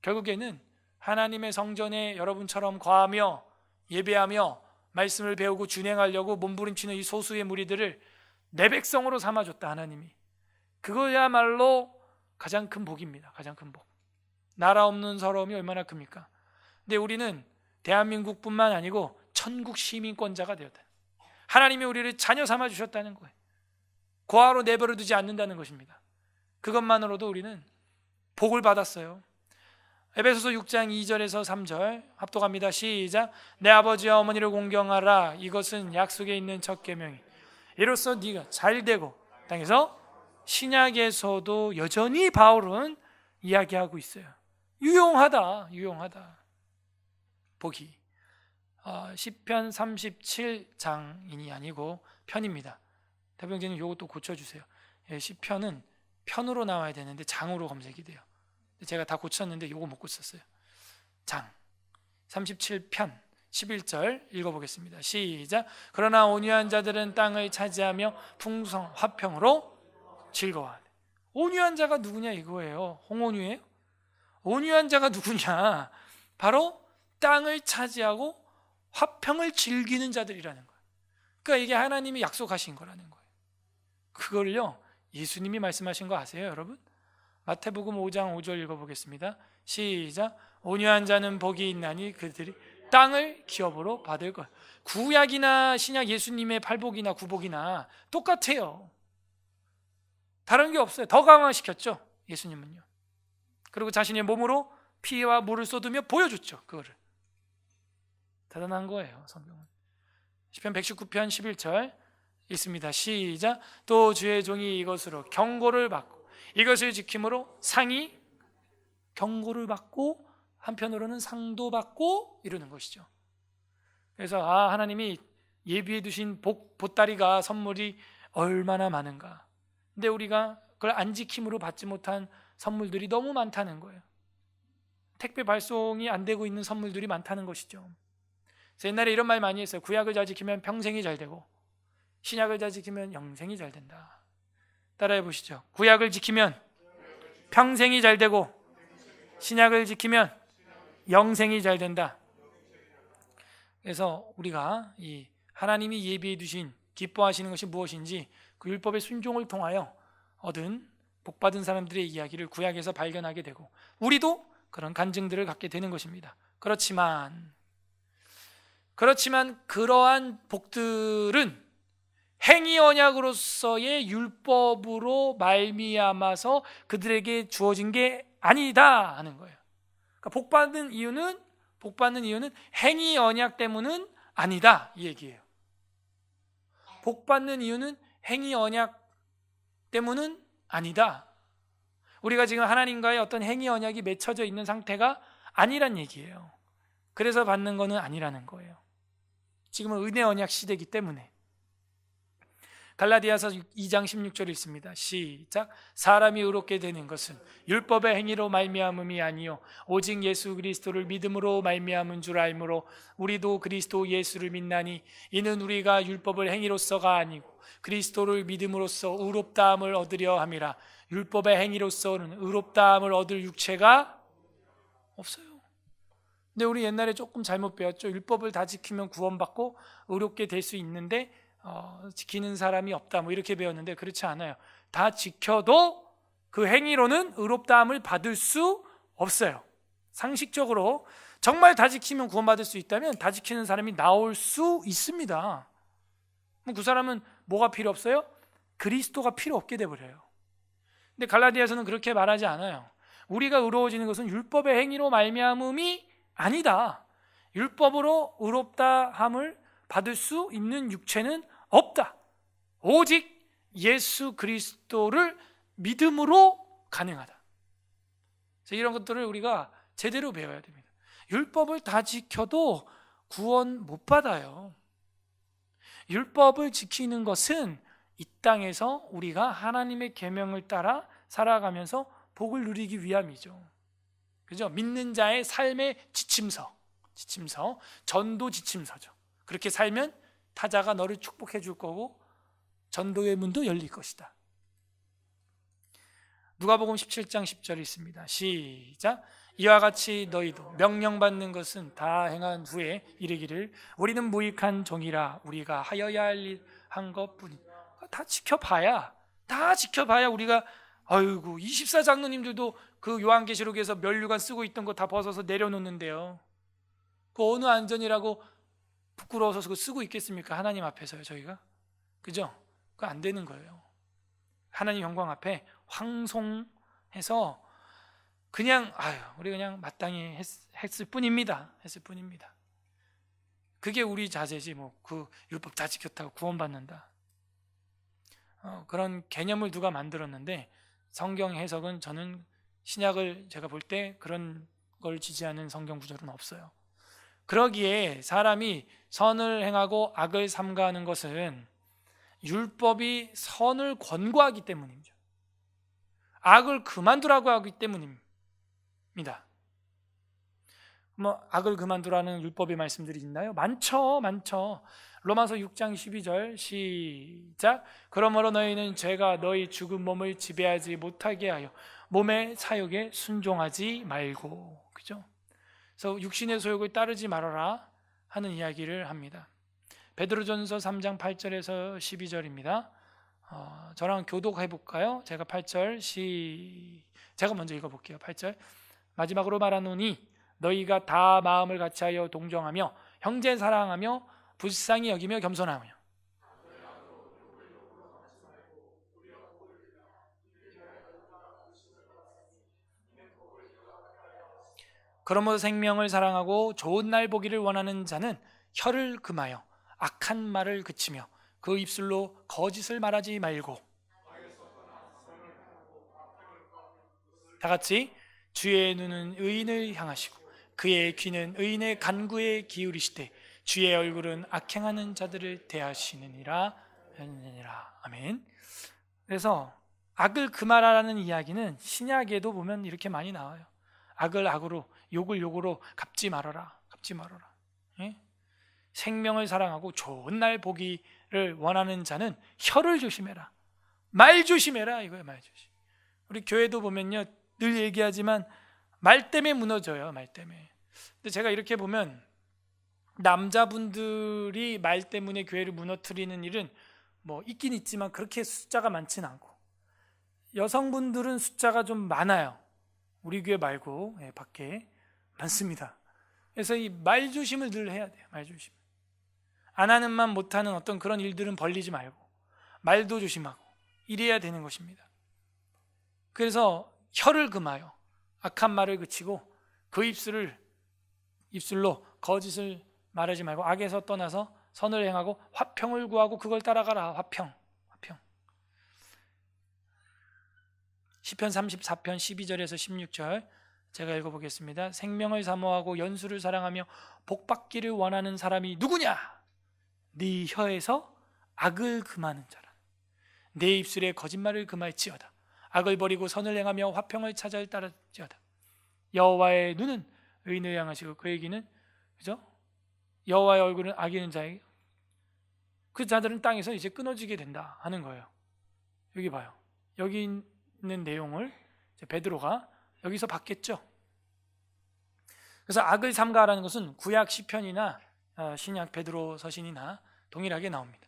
결국에는 하나님의 성전에 여러분처럼 거하며 예배하며 말씀을 배우고 준행하려고 몸부림치는 이 소수의 무리들을 내 백성으로 삼아줬다, 하나님이. 그거야말로 가장 큰 복입니다. 가장 큰 복. 나라 없는 서러움이 얼마나 큽니까? 근데 우리는 대한민국뿐만 아니고 천국 시민권자가 되었다. 하나님이 우리를 자녀 삼아 주셨다는 거예요. 고아로 내버려 두지 않는다는 것입니다. 그것만으로도 우리는 복을 받았어요. 에베소서 6장 2절에서 3절 합독합니다. 시작. 내 아버지와 어머니를 공경하라. 이것은 약속에 있는 첫 계명이. 이로써 네가 잘되고 땅에서 신약에서도 여전히 바울은 이야기하고 있어요. 유용하다. 복이. 시편 37장이 아니고 편입니다. 대병제님 이것도 고쳐주세요. 시편은 편으로 나와야 되는데 장으로 검색이 돼요. 제가 다 고쳤는데 이거 못 고쳤어요. 장 37편 11절 읽어보겠습니다. 시작. 그러나 온유한 자들은 땅을 차지하며 풍성 화평으로 즐거워하네. 온유한 자가 누구냐 이거예요. 홍온유예요? 온유한 자가 누구냐? 바로 땅을 차지하고 화평을 즐기는 자들이라는 거예요. 그러니까 이게 하나님이 약속하신 거라는 거예요. 그걸요 예수님이 말씀하신 거 아세요, 여러분? 마태복음 5장 5절 읽어보겠습니다. 시작. 온유한 자는 복이 있나니 그들이 땅을 기업으로 받을 것. 구약이나 신약 예수님의 팔복이나 구복이나 똑같아요. 다른 게 없어요. 더 강화시켰죠, 예수님은요. 그리고 자신의 몸으로 피와 물을 쏟으며 보여줬죠, 그거를. 대단한 거예요, 성경은. 시편 119편 11절 있습니다. 시작. 또 주의 종이 이것으로 경고를 받고 이것을 지킴으로 상이 경고를 받고 한편으로는 상도 받고 이러는 것이죠. 그래서 하나님이 예비해 두신 보따리가 선물이 얼마나 많은가. 근데 우리가 그걸 안 지킴으로 받지 못한 선물들이 너무 많다는 거예요. 택배 발송이 안 되고 있는 선물들이 많다는 것이죠. 그래서 옛날에 이런 말 많이 했어요. 구약을 잘 지키면 평생이 잘 되고 신약을 잘 지키면 영생이 잘 된다. 따라해 보시죠. 구약을 지키면 평생이 잘 되고 신약을 지키면 영생이 잘 된다. 그래서 우리가 이 하나님이 예비해 두신 기뻐하시는 것이 무엇인지 그 율법의 순종을 통하여 얻은 복받은 사람들의 이야기를 구약에서 발견하게 되고 우리도 그런 간증들을 갖게 되는 것입니다. 그렇지만 그러한 복들은 행위 언약으로서의 율법으로 말미암아서 그들에게 주어진 게 아니다 하는 거예요. 그러니까 복받는 이유는 행위 언약 때문은 아니다 이 얘기예요. 복받는 이유는 행위 언약 때문은 아니다. 우리가 지금 하나님과의 어떤 행위 언약이 맺혀져 있는 상태가 아니란 얘기예요. 그래서 받는 거는 아니라는 거예요. 지금은 은혜 언약 시대이기 때문에. 갈라디아서 2장 16절 있습니다. 시작. 사람이 의롭게 되는 것은 율법의 행위로 말미암음이 아니요 오직 예수 그리스도를 믿음으로 말미암은 줄 알므로 우리도 그리스도 예수를 믿나니 이는 우리가 율법을 행위로서가 아니고 그리스도를 믿음으로써 의롭다함을 얻으려 함이라. 율법의 행위로서는 의롭다함을 얻을 육체가 없어요. 근데 우리 옛날에 조금 잘못 배웠죠. 율법을 다 지키면 구원받고 의롭게 될 수 있는데 지키는 사람이 없다 뭐 이렇게 배웠는데 그렇지 않아요. 다 지켜도 그 행위로는 의롭다함을 받을 수 없어요. 상식적으로 정말 다 지키면 구원받을 수 있다면 다 지키는 사람이 나올 수 있습니다. 그 사람은 뭐가 필요 없어요? 그리스도가 필요 없게 돼버려요. 근데 갈라디아서는 그렇게 말하지 않아요. 우리가 의로워지는 것은 율법의 행위로 말미암음이 아니다. 율법으로 의롭다함을 받을 수 있는 육체는 없다. 오직 예수 그리스도를 믿음으로 가능하다. 그래서 이런 것들을 우리가 제대로 배워야 됩니다. 율법을 다 지켜도 구원 못 받아요. 율법을 지키는 것은 이 땅에서 우리가 하나님의 계명을 따라 살아가면서 복을 누리기 위함이죠. 그죠? 믿는 자의 삶의 지침서, 전도 지침서죠. 그렇게 살면 타자가 너를 축복해 줄 거고 전도의 문도 열릴 것이다. 누가복음 17장 10절이 있습니다. 시작. 이와 같이 너희도 명령받는 것은 다 행한 후에 이르기를 우리는 무익한 종이라 우리가 하여야 할 일 한 것뿐이다. 다 지켜봐야 우리가 아이고 24장로님들도 그 요한계시록에서 면류관 쓰고 있던 거 다 벗어서 내려놓는데요. 그 어느 안전이라고 부끄러워서 그거 쓰고 있겠습니까? 하나님 앞에서요, 저희가. 그죠? 그거 안 되는 거예요. 하나님 영광 앞에 황송해서 그냥 우리 그냥 마땅히 했을 뿐입니다. 그게 우리 자세지 그 율법 다 지켰다고 구원받는다. 그런 개념을 누가 만들었는데 성경 해석은 저는 신약을 제가 볼 때 그런 걸 지지하는 성경 구절은 없어요. 그러기에 사람이 선을 행하고 악을 삼가하는 것은 율법이 선을 권고하기 때문이죠. 악을 그만두라고 하기 때문입니다. 악을 그만두라는 율법의 말씀들이 있나요? 많죠. 로마서 6장 12절 시작. 그러므로 너희는 죄가 너희 죽은 몸을 지배하지 못하게 하여 몸의 사욕에 순종하지 말고. 그죠? 그래서 육신의 소욕을 따르지 말아라 하는 이야기를 합니다. 베드로전서 3장 8절에서 12절입니다. 저랑 교독해 볼까요? 제가 8절 제가 먼저 읽어볼게요. 8절. 마지막으로 말하노니 너희가 다 마음을 같이하여 동정하며 형제 사랑하며 불쌍히 여기며 겸손하며 그러므로 생명을 사랑하고 좋은 날 보기를 원하는 자는 혀를 금하여 악한 말을 그치며 그 입술로 거짓을 말하지 말고. 다 같이. 주의 눈은 의인을 향하시고 그의 귀는 의인의 간구에 기울이시되 주의 얼굴은 악행하는 자들을 대하시느니라. 아멘. 그래서 악을 금하라는 이야기는 신약에도 보면 이렇게 많이 나와요. 악을 악으로, 욕을 욕으로 갚지 말아라. 예? 생명을 사랑하고 좋은 날 보기를 원하는 자는 혀를 조심해라. 말 조심해라 이거예요. 말 조심. 우리 교회도 보면요, 늘 얘기하지만 말 때문에 무너져요. 말 때문에. 근데 제가 이렇게 보면 남자분들이 말 때문에 교회를 무너뜨리는 일은 뭐 있긴 있지만 그렇게 숫자가 많지는 않고, 여성분들은 숫자가 좀 많아요. 우리 교회 말고 밖에 많습니다. 그래서 이 말조심을 늘 해야 돼요. 말조심. 안 하는 만 못하는 어떤 그런 일들은 벌리지 말고 말도 조심하고 이래야 되는 것입니다. 그래서 혀를 금하여 악한 말을 그치고 그 입술로 거짓을 말하지 말고 악에서 떠나서 선을 행하고 화평을 구하고 그걸 따라가라. 화평. 시편 34편 12절에서 16절 제가 읽어보겠습니다. 생명을 사모하고 연수를 사랑하며 복받기를 원하는 사람이 누구냐? 네 혀에서 악을 금하는 자라. 내 입술에 거짓말을 금할지어다. 악을 버리고 선을 행하며 화평을 찾아 따를지어다. 여호와의 눈은 의인을 향하시고 그의 귀는, 그죠? 여호와의 얼굴은 악인은 자에게, 그 자들은 땅에서 이제 끊어지게 된다 하는 거예요. 여기 봐요. 여기 있는 내용을 베드로가 여기서 받겠죠. 그래서 악을 삼가라는 것은 구약 시편이나 신약 베드로 서신이나 동일하게 나옵니다.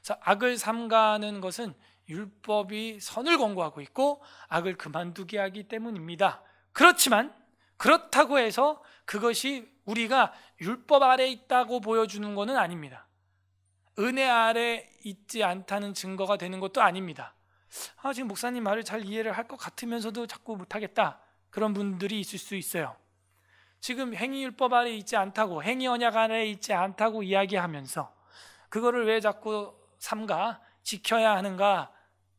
그래서 악을 삼가는 것은 율법이 선을 권고하고 있고 악을 그만두게 하기 때문입니다. 그렇지만 그렇다고 해서 그것이 우리가 율법 아래 있다고 보여주는 것은 아닙니다. 은혜 아래 있지 않다는 증거가 되는 것도 아닙니다. 지금 목사님 말을 잘 이해를 할 것 같으면서도 자꾸 못하겠다, 그런 분들이 있을 수 있어요. 지금 행위율법 아래 있지 않다고, 행위언약 아래 있지 않다고 이야기하면서 그거를 왜 자꾸 삼가 지켜야 하는가?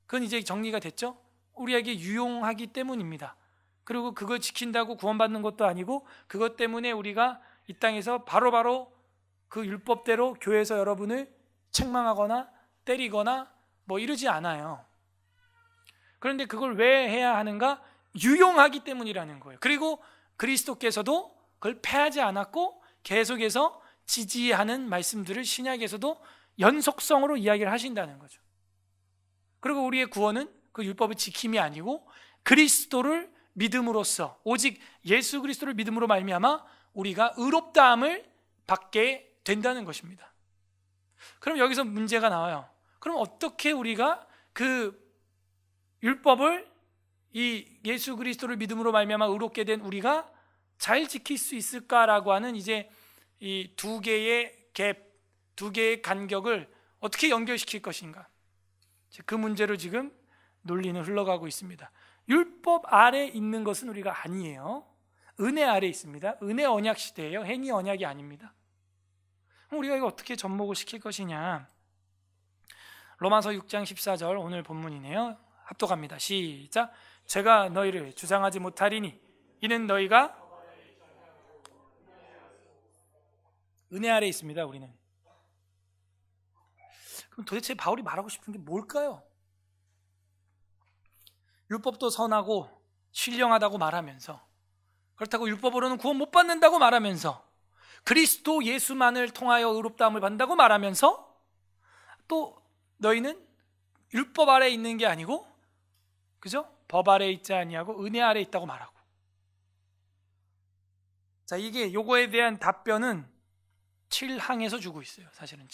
그건 이제 정리가 됐죠. 우리에게 유용하기 때문입니다. 그리고 그걸 지킨다고 구원받는 것도 아니고 그것 때문에 우리가 이 땅에서 바로바로 그 율법대로 교회에서 여러분을 책망하거나 때리거나 뭐 이러지 않아요. 그런데 그걸 왜 해야 하는가? 유용하기 때문이라는 거예요. 그리고 그리스도께서도 그걸 폐하지 않았고 계속해서 지지하는 말씀들을 신약에서도 연속성으로 이야기를 하신다는 거죠. 그리고 우리의 구원은 그 율법의 지킴이 아니고 그리스도를 믿음으로써, 오직 예수 그리스도를 믿음으로 말미암아 우리가 의롭다함을 받게 된다는 것입니다. 그럼 여기서 문제가 나와요. 그럼 어떻게 우리가 그 율법을, 이 예수 그리스도를 믿음으로 말미암아 의롭게 된 우리가 잘 지킬 수 있을까라고 하는 이제 이 두 개의 갭, 두 개의 간격을 어떻게 연결시킬 것인가, 그 문제로 지금 논리는 흘러가고 있습니다. 율법 아래 있는 것은 우리가 아니에요. 은혜 아래 있습니다. 은혜 언약 시대예요. 행위 언약이 아닙니다. 그럼 우리가 이거 어떻게 접목을 시킬 것이냐? 로마서 6장 14절 오늘 본문이네요. 합독합니다. 시작. 제가 너희를 주장하지 못하리니 이는 너희가 은혜 아래 있습니다. 우리는. 그럼 도대체 바울이 말하고 싶은 게 뭘까요? 율법도 선하고 신령하다고 말하면서, 그렇다고 율법으로는 구원 못 받는다고 말하면서, 그리스도 예수만을 통하여 의롭다함을 받는다고 말하면서, 또 너희는 율법 아래 있는 게 아니고, 그죠? 법 아래 있지 아니하고 은혜 아래 있다고 말하고. 자, 이게 요거에 대한 답변은 7항에서 주고 있어요. 사실은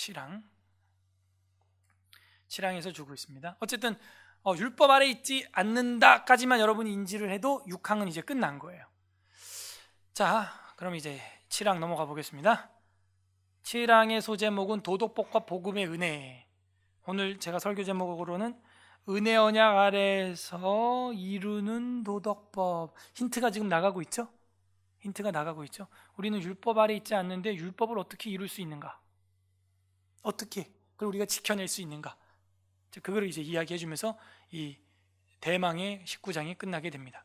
7항에서 주고 있습니다. 어쨌든 율법 아래 있지 않는다까지만 여러분이 인지를 해도 6항은 이제 끝난 거예요. 자, 그럼 이제 7항 넘어가 보겠습니다. 7항의 소제목은 도덕법과 복음의 은혜. 오늘 제가 설교 제목으로는 은혜 언약 아래에서 이루는 도덕법. 힌트가 지금 나가고 있죠? 힌트가 나가고 있죠. 우리는 율법 아래 있지 않는데 율법을 어떻게 이룰 수 있는가? 어떻게 그걸 우리가 지켜낼 수 있는가? 그거를 이제 이야기해 주면서 이 대망의 19장이 끝나게 됩니다.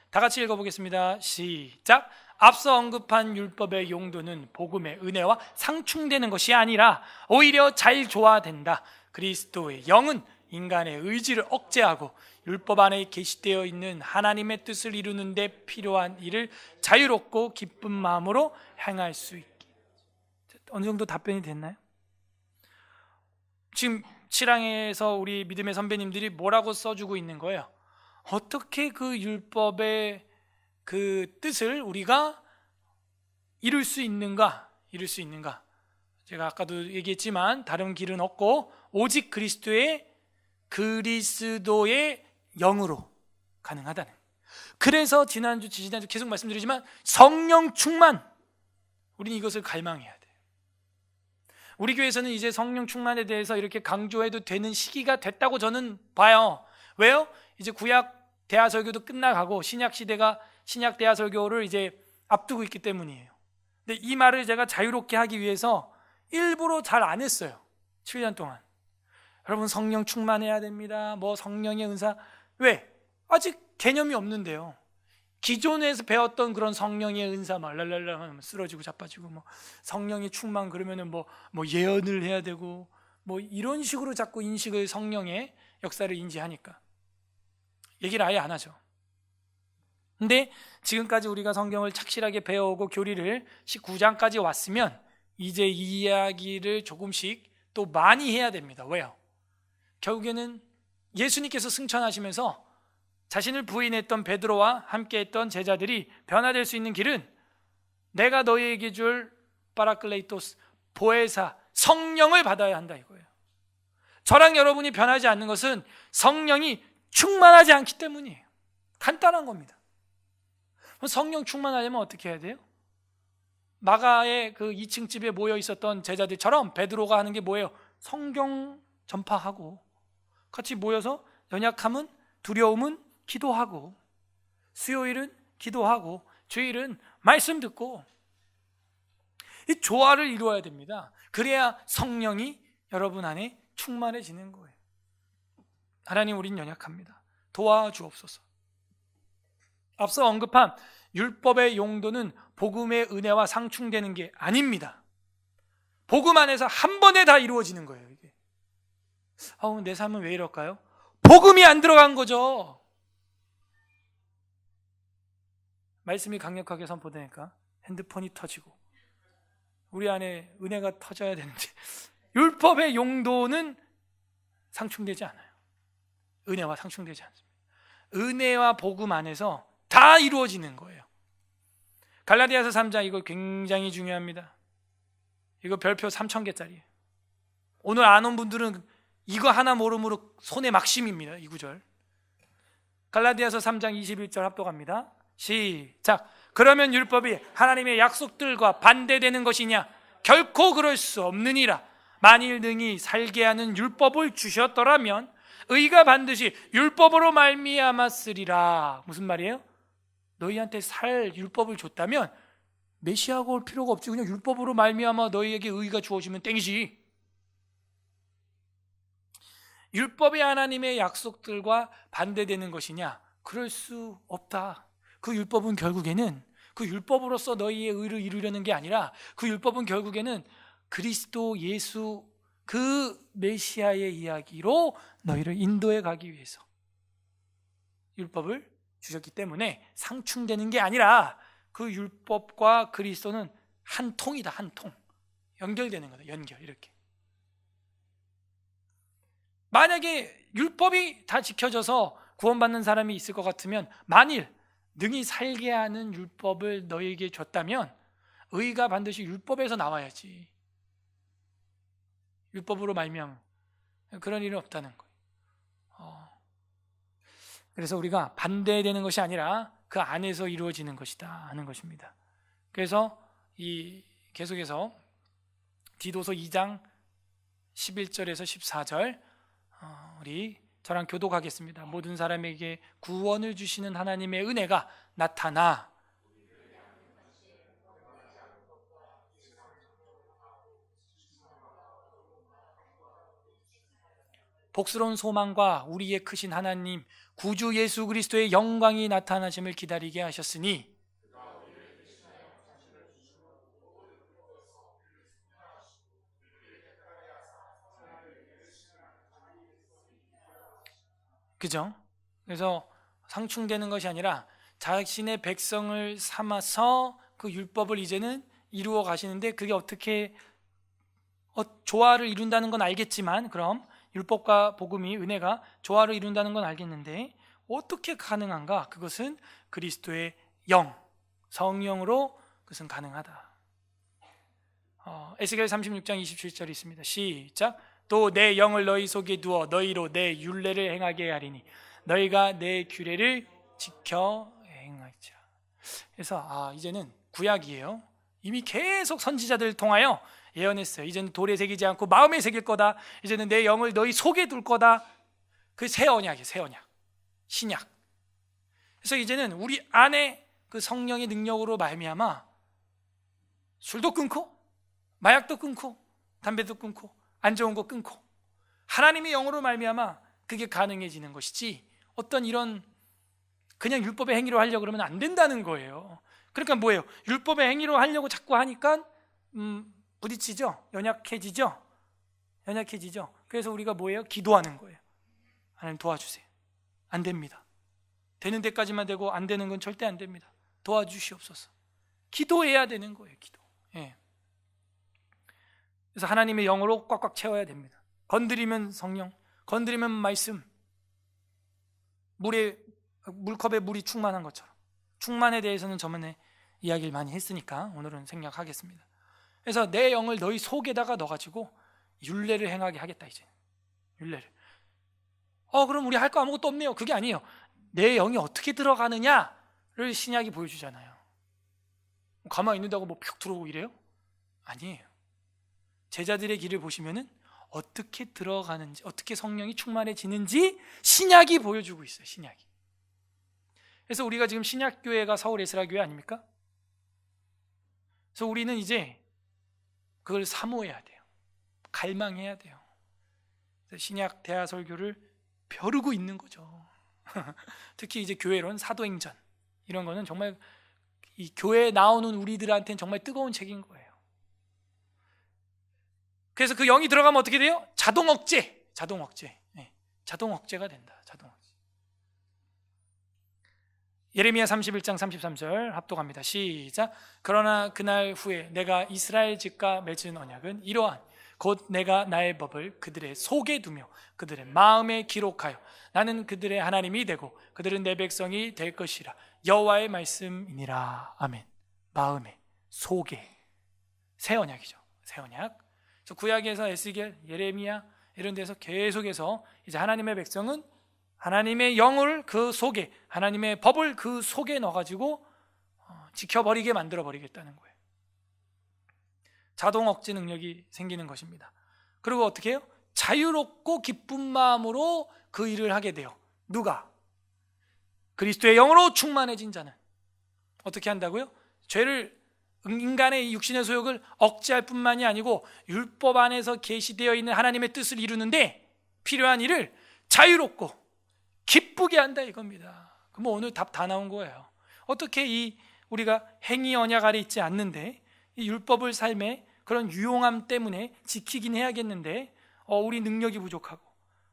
다 같이 읽어보겠습니다. 시작. 앞서 언급한 율법의 용도는 복음의 은혜와 상충되는 것이 아니라 오히려 잘 조화된다. 그리스도의 영은 인간의 의지를 억제하고 율법 안에 계시되어 있는 하나님의 뜻을 이루는 데 필요한 일을 자유롭고 기쁜 마음으로 행할 수 있게. 어느 정도 답변이 됐나요? 지금 7항에서 우리 믿음의 선배님들이 뭐라고 써주고 있는 거예요? 어떻게 그 율법의 그 뜻을 우리가 이룰 수 있는가? 이룰 수 있는가? 제가 아까도 얘기했지만 다른 길은 없고 오직 그리스도의 영으로 가능하다는. 그래서 지난주 계속 말씀드리지만 성령 충만, 우리는 이것을 갈망해야 돼요. 우리 교회에서는 이제 성령 충만에 대해서 이렇게 강조해도 되는 시기가 됐다고 저는 봐요. 왜요? 이제 구약 대하 설교도 끝나가고 신약 대하 설교를 이제 앞두고 있기 때문이에요. 근데 이 말을 제가 자유롭게 하기 위해서 일부러 잘 안 했어요. 7년 동안. 여러분 성령 충만해야 됩니다. 뭐 성령의 은사. 왜? 아직 개념이 없는데요. 기존에서 배웠던 그런 성령의 은사 막 랄랄라 하면 쓰러지고 자빠지고, 뭐 성령의 충만 그러면은 뭐 예언을 해야 되고 뭐 이런 식으로 자꾸 인식을, 성령의 역사를 인지하니까 얘기를 아예 안 하죠. 근데 지금까지 우리가 성경을 착실하게 배워오고 교리를 19장까지 왔으면 이제 이 이야기를 조금씩 또 많이 해야 됩니다. 왜요? 결국에는 예수님께서 승천하시면서 자신을 부인했던 베드로와 함께했던 제자들이 변화될 수 있는 길은 내가 너희에게 줄 파라클레이토스, 보혜사, 성령을 받아야 한다 이거예요. 저랑 여러분이 변하지 않는 것은 성령이 충만하지 않기 때문이에요. 간단한 겁니다. 성령 충만하려면 어떻게 해야 돼요? 마가의 그 2층 집에 모여 있었던 제자들처럼 베드로가 하는 게 뭐예요? 성경 전파하고 같이 모여서 연약함은, 두려움은 기도하고, 수요일은 기도하고, 주일은 말씀 듣고, 이 조화를 이루어야 됩니다. 그래야 성령이 여러분 안에 충만해지는 거예요. 하나님, 우린 연약합니다. 도와주옵소서. 앞서 언급한 율법의 용도는 복음의 은혜와 상충되는 게 아닙니다. 복음 안에서 한 번에 다 이루어지는 거예요. 이게. 내 삶은 왜 이럴까요? 복음이 안 들어간 거죠. 말씀이 강력하게 선포되니까 핸드폰이 터지고 우리 안에 은혜가 터져야 되는데 율법의 용도는 상충되지 않아요. 은혜와 상충되지 않습니다. 은혜와 복음 안에서 다 이루어지는 거예요. 갈라디아서 3장, 이거 굉장히 중요합니다. 이거 별표 3,000개짜리예요. 오늘 안 온 분들은 이거 하나 모름으로 손에 막심입니다. 이 구절. 갈라디아서 3장 21절 합독합니다. 시작. 그러면 율법이 하나님의 약속들과 반대되는 것이냐? 결코 그럴 수 없느니라. 만일 능히 살게 하는 율법을 주셨더라면 의가 반드시 율법으로 말미암았으리라. 무슨 말이에요? 너희한테 살 율법을 줬다면 메시아가 올 필요가 없지. 그냥 율법으로 말미암아 너희에게 의가 주어지면 땡이지. 율법이 하나님의 약속들과 반대되는 것이냐? 그럴 수 없다. 그 율법은 결국에는 그 율법으로서 너희의 의를 이루려는 게 아니라 그 율법은 결국에는 그리스도 예수, 그 메시아의 이야기로 너희를 인도해 가기 위해서 율법을 주셨기 때문에 상충되는 게 아니라 그 율법과 그리스도는 한 통이다. 한 통. 연결되는 거다. 연결. 이렇게. 만약에 율법이 다 지켜져서 구원받는 사람이 있을 것 같으면, 만일 능히 살게 하는 율법을 너희에게 줬다면 의가 반드시 율법에서 나와야지. 율법으로 말미암아 그런 일은 없다는 거예요. 그래서 우리가 반대되는 것이 아니라 그 안에서 이루어지는 것이다 하는 것입니다. 그래서 계속해서 디도서 2장 11절에서 14절 우리 저랑 교독하겠습니다. 모든 사람에게 구원을 주시는 하나님의 은혜가 나타나 복스러운 소망과 우리의 크신 하나님 구주 예수 그리스도의 영광이 나타나심을 기다리게 하셨으니, 그죠? 그래서 상충되는 것이 아니라 자신의 백성을 삼아서 그 율법을 이제는 이루어 가시는데, 그게 어떻게 조화를 이룬다는 건 알겠지만, 그럼 율법과 복음이, 은혜가 조화를 이룬다는 건 알겠는데 어떻게 가능한가? 그것은 그리스도의 영, 성령으로 그것은 가능하다. 에스겔 36장 27절이 있습니다. 시작. 또 내 영을 너희 속에 두어 너희로 내 율례를 행하게 하리니 너희가 내 규례를 지켜 행할지라. 그래서 이제는 구약이에요. 이미 계속 선지자들을 통하여 예언했어요. 이제는 돌에 새기지 않고 마음에 새길 거다. 이제는 내 영을 너희 속에 둘 거다. 그 새 언약이에요. 새 언약, 신약. 그래서 이제는 우리 안에 그 성령의 능력으로 말미암아 술도 끊고 마약도 끊고 담배도 끊고 안 좋은 거 끊고 하나님의 영으로 말미암아 그게 가능해지는 것이지, 어떤 이런 그냥 율법의 행위로 하려고 그러면 안 된다는 거예요. 그러니까 뭐예요? 율법의 행위로 하려고 자꾸 하니까 부딪히죠. 연약해지죠. 그래서 우리가 뭐예요? 기도하는 거예요. 하나님 도와주세요. 안 됩니다. 되는 데까지만 되고 안 되는 건 절대 안 됩니다. 도와주시옵소서. 기도해야 되는 거예요. 기도. 예. 그래서 하나님의 영으로 꽉꽉 채워야 됩니다. 건드리면 성령, 건드리면 말씀. 물컵에 물이 충만한 것처럼. 충만에 대해서는 저번에 이야기를 많이 했으니까 오늘은 생략하겠습니다. 그래서 내 영을 너희 속에다가 넣어가지고 율례를 행하게 하겠다. 이제 율례를. 그럼 우리 할 거 아무것도 없네요. 그게 아니에요. 내 영이 어떻게 들어가느냐를 신약이 보여주잖아요. 가만히 있는다고 뭐 푹 들어오고 이래요? 아니에요. 제자들의 길을 보시면은 어떻게 들어가는지, 어떻게 성령이 충만해지는지 신약이 보여주고 있어요. 신약이. 그래서 우리가 지금 신약교회가 서울 에스라교회 아닙니까? 그래서 우리는 이제 그걸 사모해야 돼요. 갈망해야 돼요. 신약 대하설교를 벼르고 있는 거죠. 특히 이제 교회론 사도행전 이런 거는 정말 이 교회에 나오는 우리들한테는 정말 뜨거운 책인 거예요. 그래서 그 영이 들어가면 어떻게 돼요? 자동 억제. 네. 자동 억제가 된다. 자동 억제. 예레미야 31장 33절 합독합니다. 시작. 그러나 그날 후에 내가 이스라엘 집과 맺은 언약은 이러한 곧 내가 나의 법을 그들의 속에 두며 그들의 마음에 기록하여 나는 그들의 하나님이 되고 그들은 내 백성이 될 것이라. 여호와의 말씀이니라. 아멘. 마음에, 속에. 새 언약이죠. 새 언약. 구약에서 에스겔, 예레미야 이런 데서 계속해서 이제 하나님의 백성은 하나님의 영을 그 속에, 하나님의 법을 그 속에 넣어가지고 지켜버리게 만들어버리겠다는 거예요. 자동 억제 능력이 생기는 것입니다. 그리고 어떻게 해요? 자유롭고 기쁜 마음으로 그 일을 하게 돼요. 누가? 그리스도의 영으로 충만해진 자는 어떻게 한다고요? 죄를, 인간의 육신의 소욕을 억제할 뿐만이 아니고 율법 안에서 계시되어 있는 하나님의 뜻을 이루는데 필요한 일을 자유롭고 기쁘게 한다 이겁니다. 그럼 오늘 답 다 나온 거예요. 어떻게 우리가 행위 언약 아래 있지 않는데 이 율법을 삶에 그런 유용함 때문에 지키긴 해야겠는데 우리 능력이 부족하고,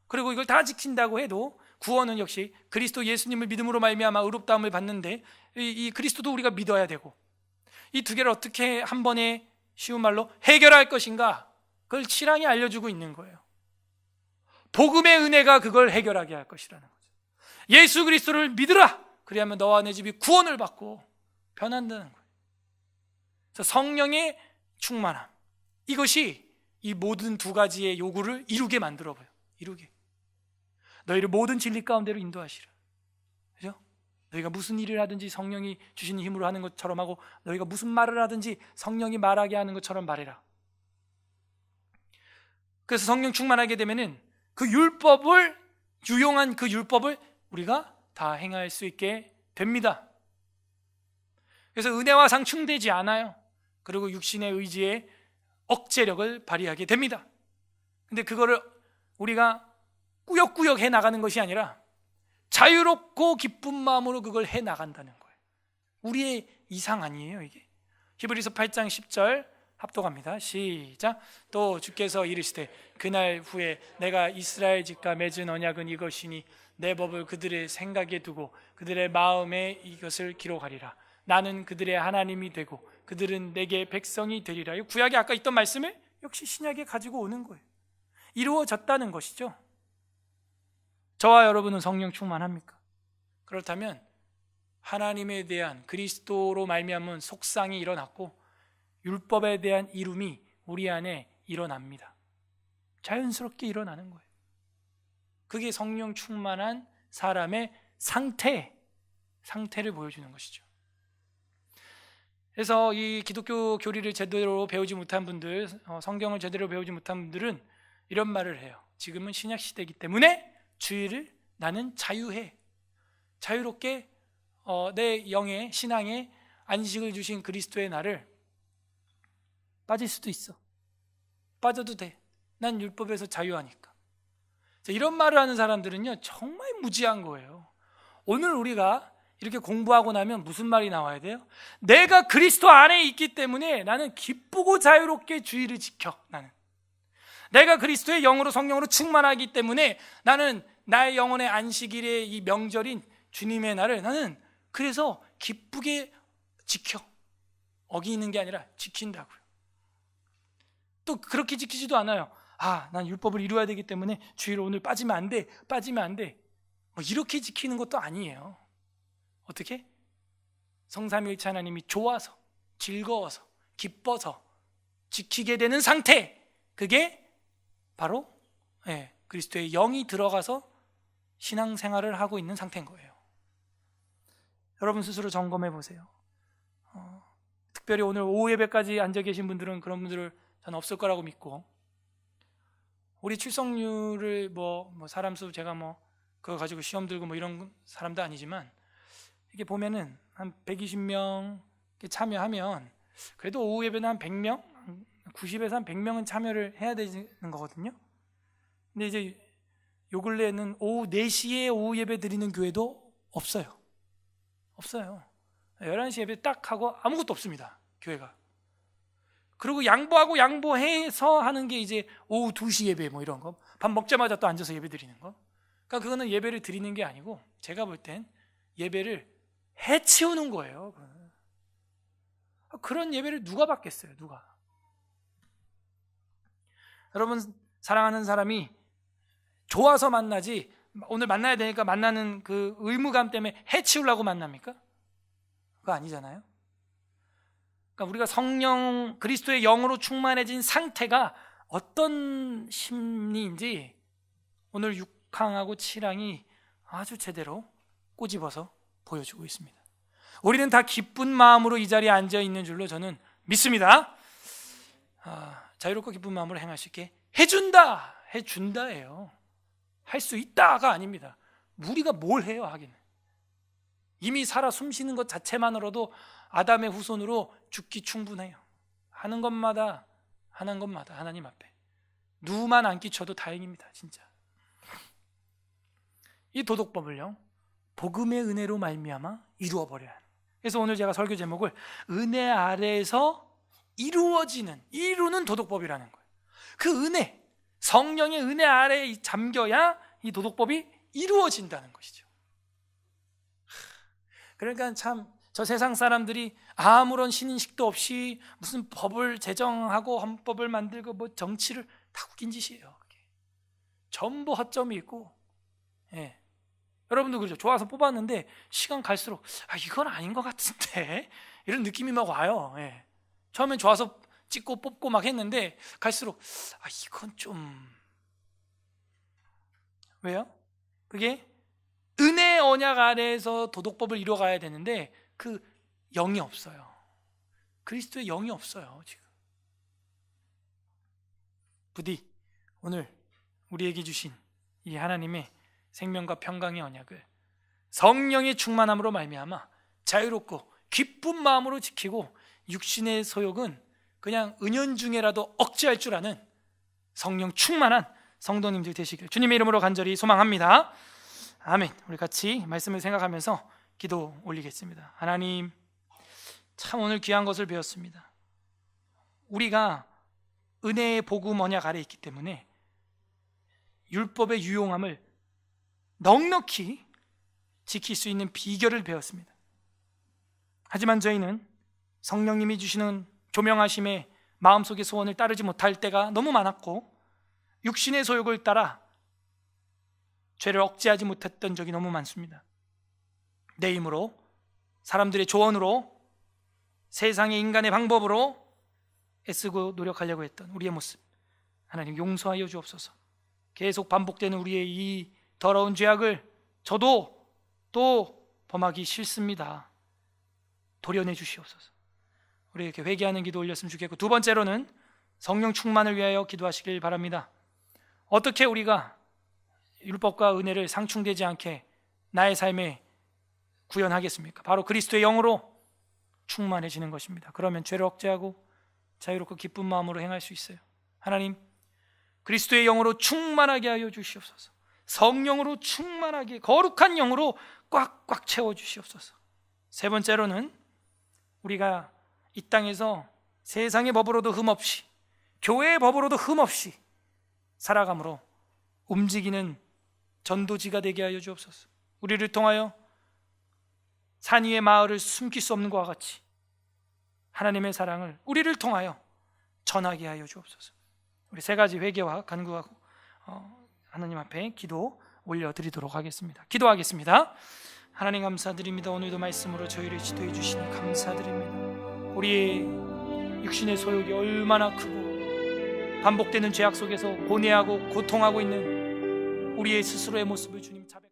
그리고 이걸 다 지킨다고 해도 구원은 역시 그리스도 예수님을 믿음으로 말미암아 의롭다함을 받는데 이 그리스도도 우리가 믿어야 되고, 이 두 개를 어떻게 한 번에 쉬운 말로 해결할 것인가, 그걸 신앙이 알려주고 있는 거예요. 복음의 은혜가 그걸 해결하게 할 것이라는 거죠. 예수 그리스도를 믿으라. 그래야만 너와 내 집이 구원을 받고 변한다는 거예요. 그래서 성령의 충만함, 이것이 이 모든 두 가지의 요구를 이루게 만들어봐요. 이루게. 너희를 모든 진리 가운데로 인도하시라. 그죠? 너희가 무슨 일을 하든지 성령이 주시는 힘으로 하는 것처럼 하고, 너희가 무슨 말을 하든지 성령이 말하게 하는 것처럼 말해라. 그래서 성령 충만하게 되면은 그 율법을, 유용한 그 율법을 우리가 다 행할 수 있게 됩니다. 그래서 은혜와 상충되지 않아요. 그리고 육신의 의지에 억제력을 발휘하게 됩니다. 근데 그거를 우리가 꾸역꾸역 해 나가는 것이 아니라 자유롭고 기쁜 마음으로 그걸 해 나간다는 거예요. 우리의 이상 아니에요, 이게. 히브리서 8장 10절 합독합니다. 시작. 또 주께서 이르시되 그날 후에 내가 이스라엘 집과 맺은 언약은 이것이니 내 법을 그들의 생각에 두고 그들의 마음에 이것을 기록하리라. 나는 그들의 하나님이 되고 그들은 내게 백성이 되리라. 구약에 아까 있던 말씀을 역시 신약에 가지고 오는 거예요. 이루어졌다는 것이죠. 저와 여러분은 성령 충만합니까? 그렇다면 하나님에 대한 그리스도로 말미암은 속상이 일어났고 율법에 대한 이름이 우리 안에 일어납니다. 자연스럽게 일어나는 거예요. 그게 성령 충만한 사람의 상태를 보여주는 것이죠. 그래서 이 기독교 교리를 제대로 배우지 못한 분들, 성경을 제대로 배우지 못한 분들은 이런 말을 해요. 지금은 신약 시대이기 때문에 주일을 나는 자유해. 자유롭게 내 영의 신앙에 안식을 주신 그리스도의 날을 빠질 수도 있어. 빠져도 돼. 난 율법에서 자유하니까. 이런 말을 하는 사람들은요, 정말 무지한 거예요. 오늘 우리가 이렇게 공부하고 나면 무슨 말이 나와야 돼요? 내가 그리스도 안에 있기 때문에 나는 기쁘고 자유롭게 주일을 지켜. 내가 그리스도의 영으로 성령으로 충만하기 때문에 나는 나의 영혼의 안식일의 이 명절인 주님의 날을 나는 그래서 기쁘게 지켜. 어기는 게 아니라 지킨다고요. 또 그렇게 지키지도 않아요. 난 율법을 이루어야 되기 때문에 주일 오늘 빠지면 안 돼. 뭐 이렇게 지키는 것도 아니에요. 어떻게? 성삼위일체 하나님이 좋아서, 즐거워서, 기뻐서 지키게 되는 상태, 그게 바로 그리스도의 영이 들어가서 신앙생활을 하고 있는 상태인 거예요. 여러분 스스로 점검해 보세요. 특별히 오늘 오후 예배까지 앉아 계신 분들은 그런 분들을 저는 없을 거라고 믿고, 우리 출석률을 뭐 사람 수 제가 그거 가지고 시험 들고 이런 사람도 아니지만, 이게 보면은 한 120명 참여하면 그래도 오후 예배는 한 100명, 90에서 한 100명은 참여를 해야 되는 거거든요. 근데 이제 요 근래에는 오후 4시에 오후 예배 드리는 교회도 없어요. 11시 예배 딱 하고 아무것도 없습니다, 교회가. 그리고 양보해서 하는 게 이제 오후 2시 예배 이런 거, 밥 먹자마자 또 앉아서 예배 드리는 거. 그러니까 그거는 예배를 드리는 게 아니고, 제가 볼 땐 예배를 해치우는 거예요. 그런 예배를 누가 받겠어요? 누가? 여러분, 사랑하는 사람이 좋아서 만나지 오늘 만나야 되니까 만나는 그 의무감 때문에 해치우려고 만납니까? 그거 아니잖아요. 그러니까 우리가 성령 그리스도의 영으로 충만해진 상태가 어떤 심리인지 오늘 6항하고 7항이 아주 제대로 꼬집어서 보여주고 있습니다. 우리는 다 기쁜 마음으로 이 자리에 앉아 있는 줄로 저는 믿습니다. 자유롭고 기쁜 마음으로 행할 수 있게 해준다예요. 할 수 있다가 아닙니다. 우리가 뭘 해요, 하기는. 이미 살아 숨쉬는 것 자체만으로도 아담의 후손으로 죽기 충분해요. 하는 것마다 하나님 앞에 누만 안 끼쳐도 다행입니다, 진짜. 이 도덕법을요, 복음의 은혜로 말미암아 이루어버려야 해요. 그래서 오늘 제가 설교 제목을 은혜 아래에서 이루는 도덕법이라는 거예요. 그 은혜, 성령의 은혜 아래에 잠겨야 이 도덕법이 이루어진다는 것이죠. 그러니까 참 저 세상 사람들이 아무런 신인식도 없이 무슨 법을 제정하고 헌법을 만들고 정치를 다 웃긴 짓이에요. 그게. 전부 허점이 있고, 여러분도 그렇죠. 좋아서 뽑았는데 시간 갈수록 이건 아닌 것 같은데 이런 느낌이 막 와요. 처음엔 좋아서 찍고 뽑고 막 했는데 갈수록 이건 좀, 왜요? 그게 은혜 언약 아래에서 도덕법을 이뤄가야 되는데 그 영이 없어요. 그리스도의 영이 없어요, 지금. 부디 오늘 우리에게 주신 이 하나님의 생명과 평강의 언약을 성령의 충만함으로 말미암아 자유롭고 기쁜 마음으로 지키고, 육신의 소욕은 그냥 은연중에라도 억제할 줄 아는 성령 충만한 성도님들 되시길 주님의 이름으로 간절히 소망합니다. 아멘. 우리 같이 말씀을 생각하면서 기도 올리겠습니다. 하나님, 참 오늘 귀한 것을 배웠습니다. 우리가 은혜의 복음 언약 아래 있기 때문에 율법의 유용함을 넉넉히 지킬 수 있는 비결을 배웠습니다. 하지만 저희는 성령님이 주시는 조명하심의 마음속의 소원을 따르지 못할 때가 너무 많았고, 육신의 소욕을 따라 죄를 억제하지 못했던 적이 너무 많습니다. 내 힘으로, 사람들의 조언으로, 세상의 인간의 방법으로 애쓰고 노력하려고 했던 우리의 모습 하나님 용서하여 주옵소서. 계속 반복되는 우리의 이 더러운 죄악을 저도 또 범하기 싫습니다. 도려내 주시옵소서. 우리에게 회개하는 기도 올렸으면 좋겠고, 두 번째로는 성령 충만을 위하여 기도하시길 바랍니다. 어떻게 우리가 율법과 은혜를 상충되지 않게 나의 삶에 구현하겠습니까? 바로 그리스도의 영으로 충만해지는 것입니다. 그러면 죄를 억제하고 자유롭고 기쁜 마음으로 행할 수 있어요. 하나님, 그리스도의 영으로 충만하게 하여 주시옵소서. 성령으로 충만하게, 거룩한 영으로 꽉꽉 채워 주시옵소서. 세 번째로는 우리가 이 땅에서 세상의 법으로도 흠없이, 교회의 법으로도 흠없이 살아감으로 움직이는 전도지가 되게 하여 주옵소서. 우리를 통하여 산 위의 마을을 숨길 수 없는 것과 같이 하나님의 사랑을 우리를 통하여 전하게 하여 주옵소서. 우리 세 가지 회개와 간구하고 하나님 앞에 기도 올려드리도록 하겠습니다. 기도하겠습니다. 하나님 감사드립니다. 오늘도 말씀으로 저희를 지도해 주시니 감사드립니다. 우리의 육신의 소욕이 얼마나 크고 반복되는 죄악 속에서 고뇌하고 고통하고 있는 우리의 스스로의 모습을 주님 자백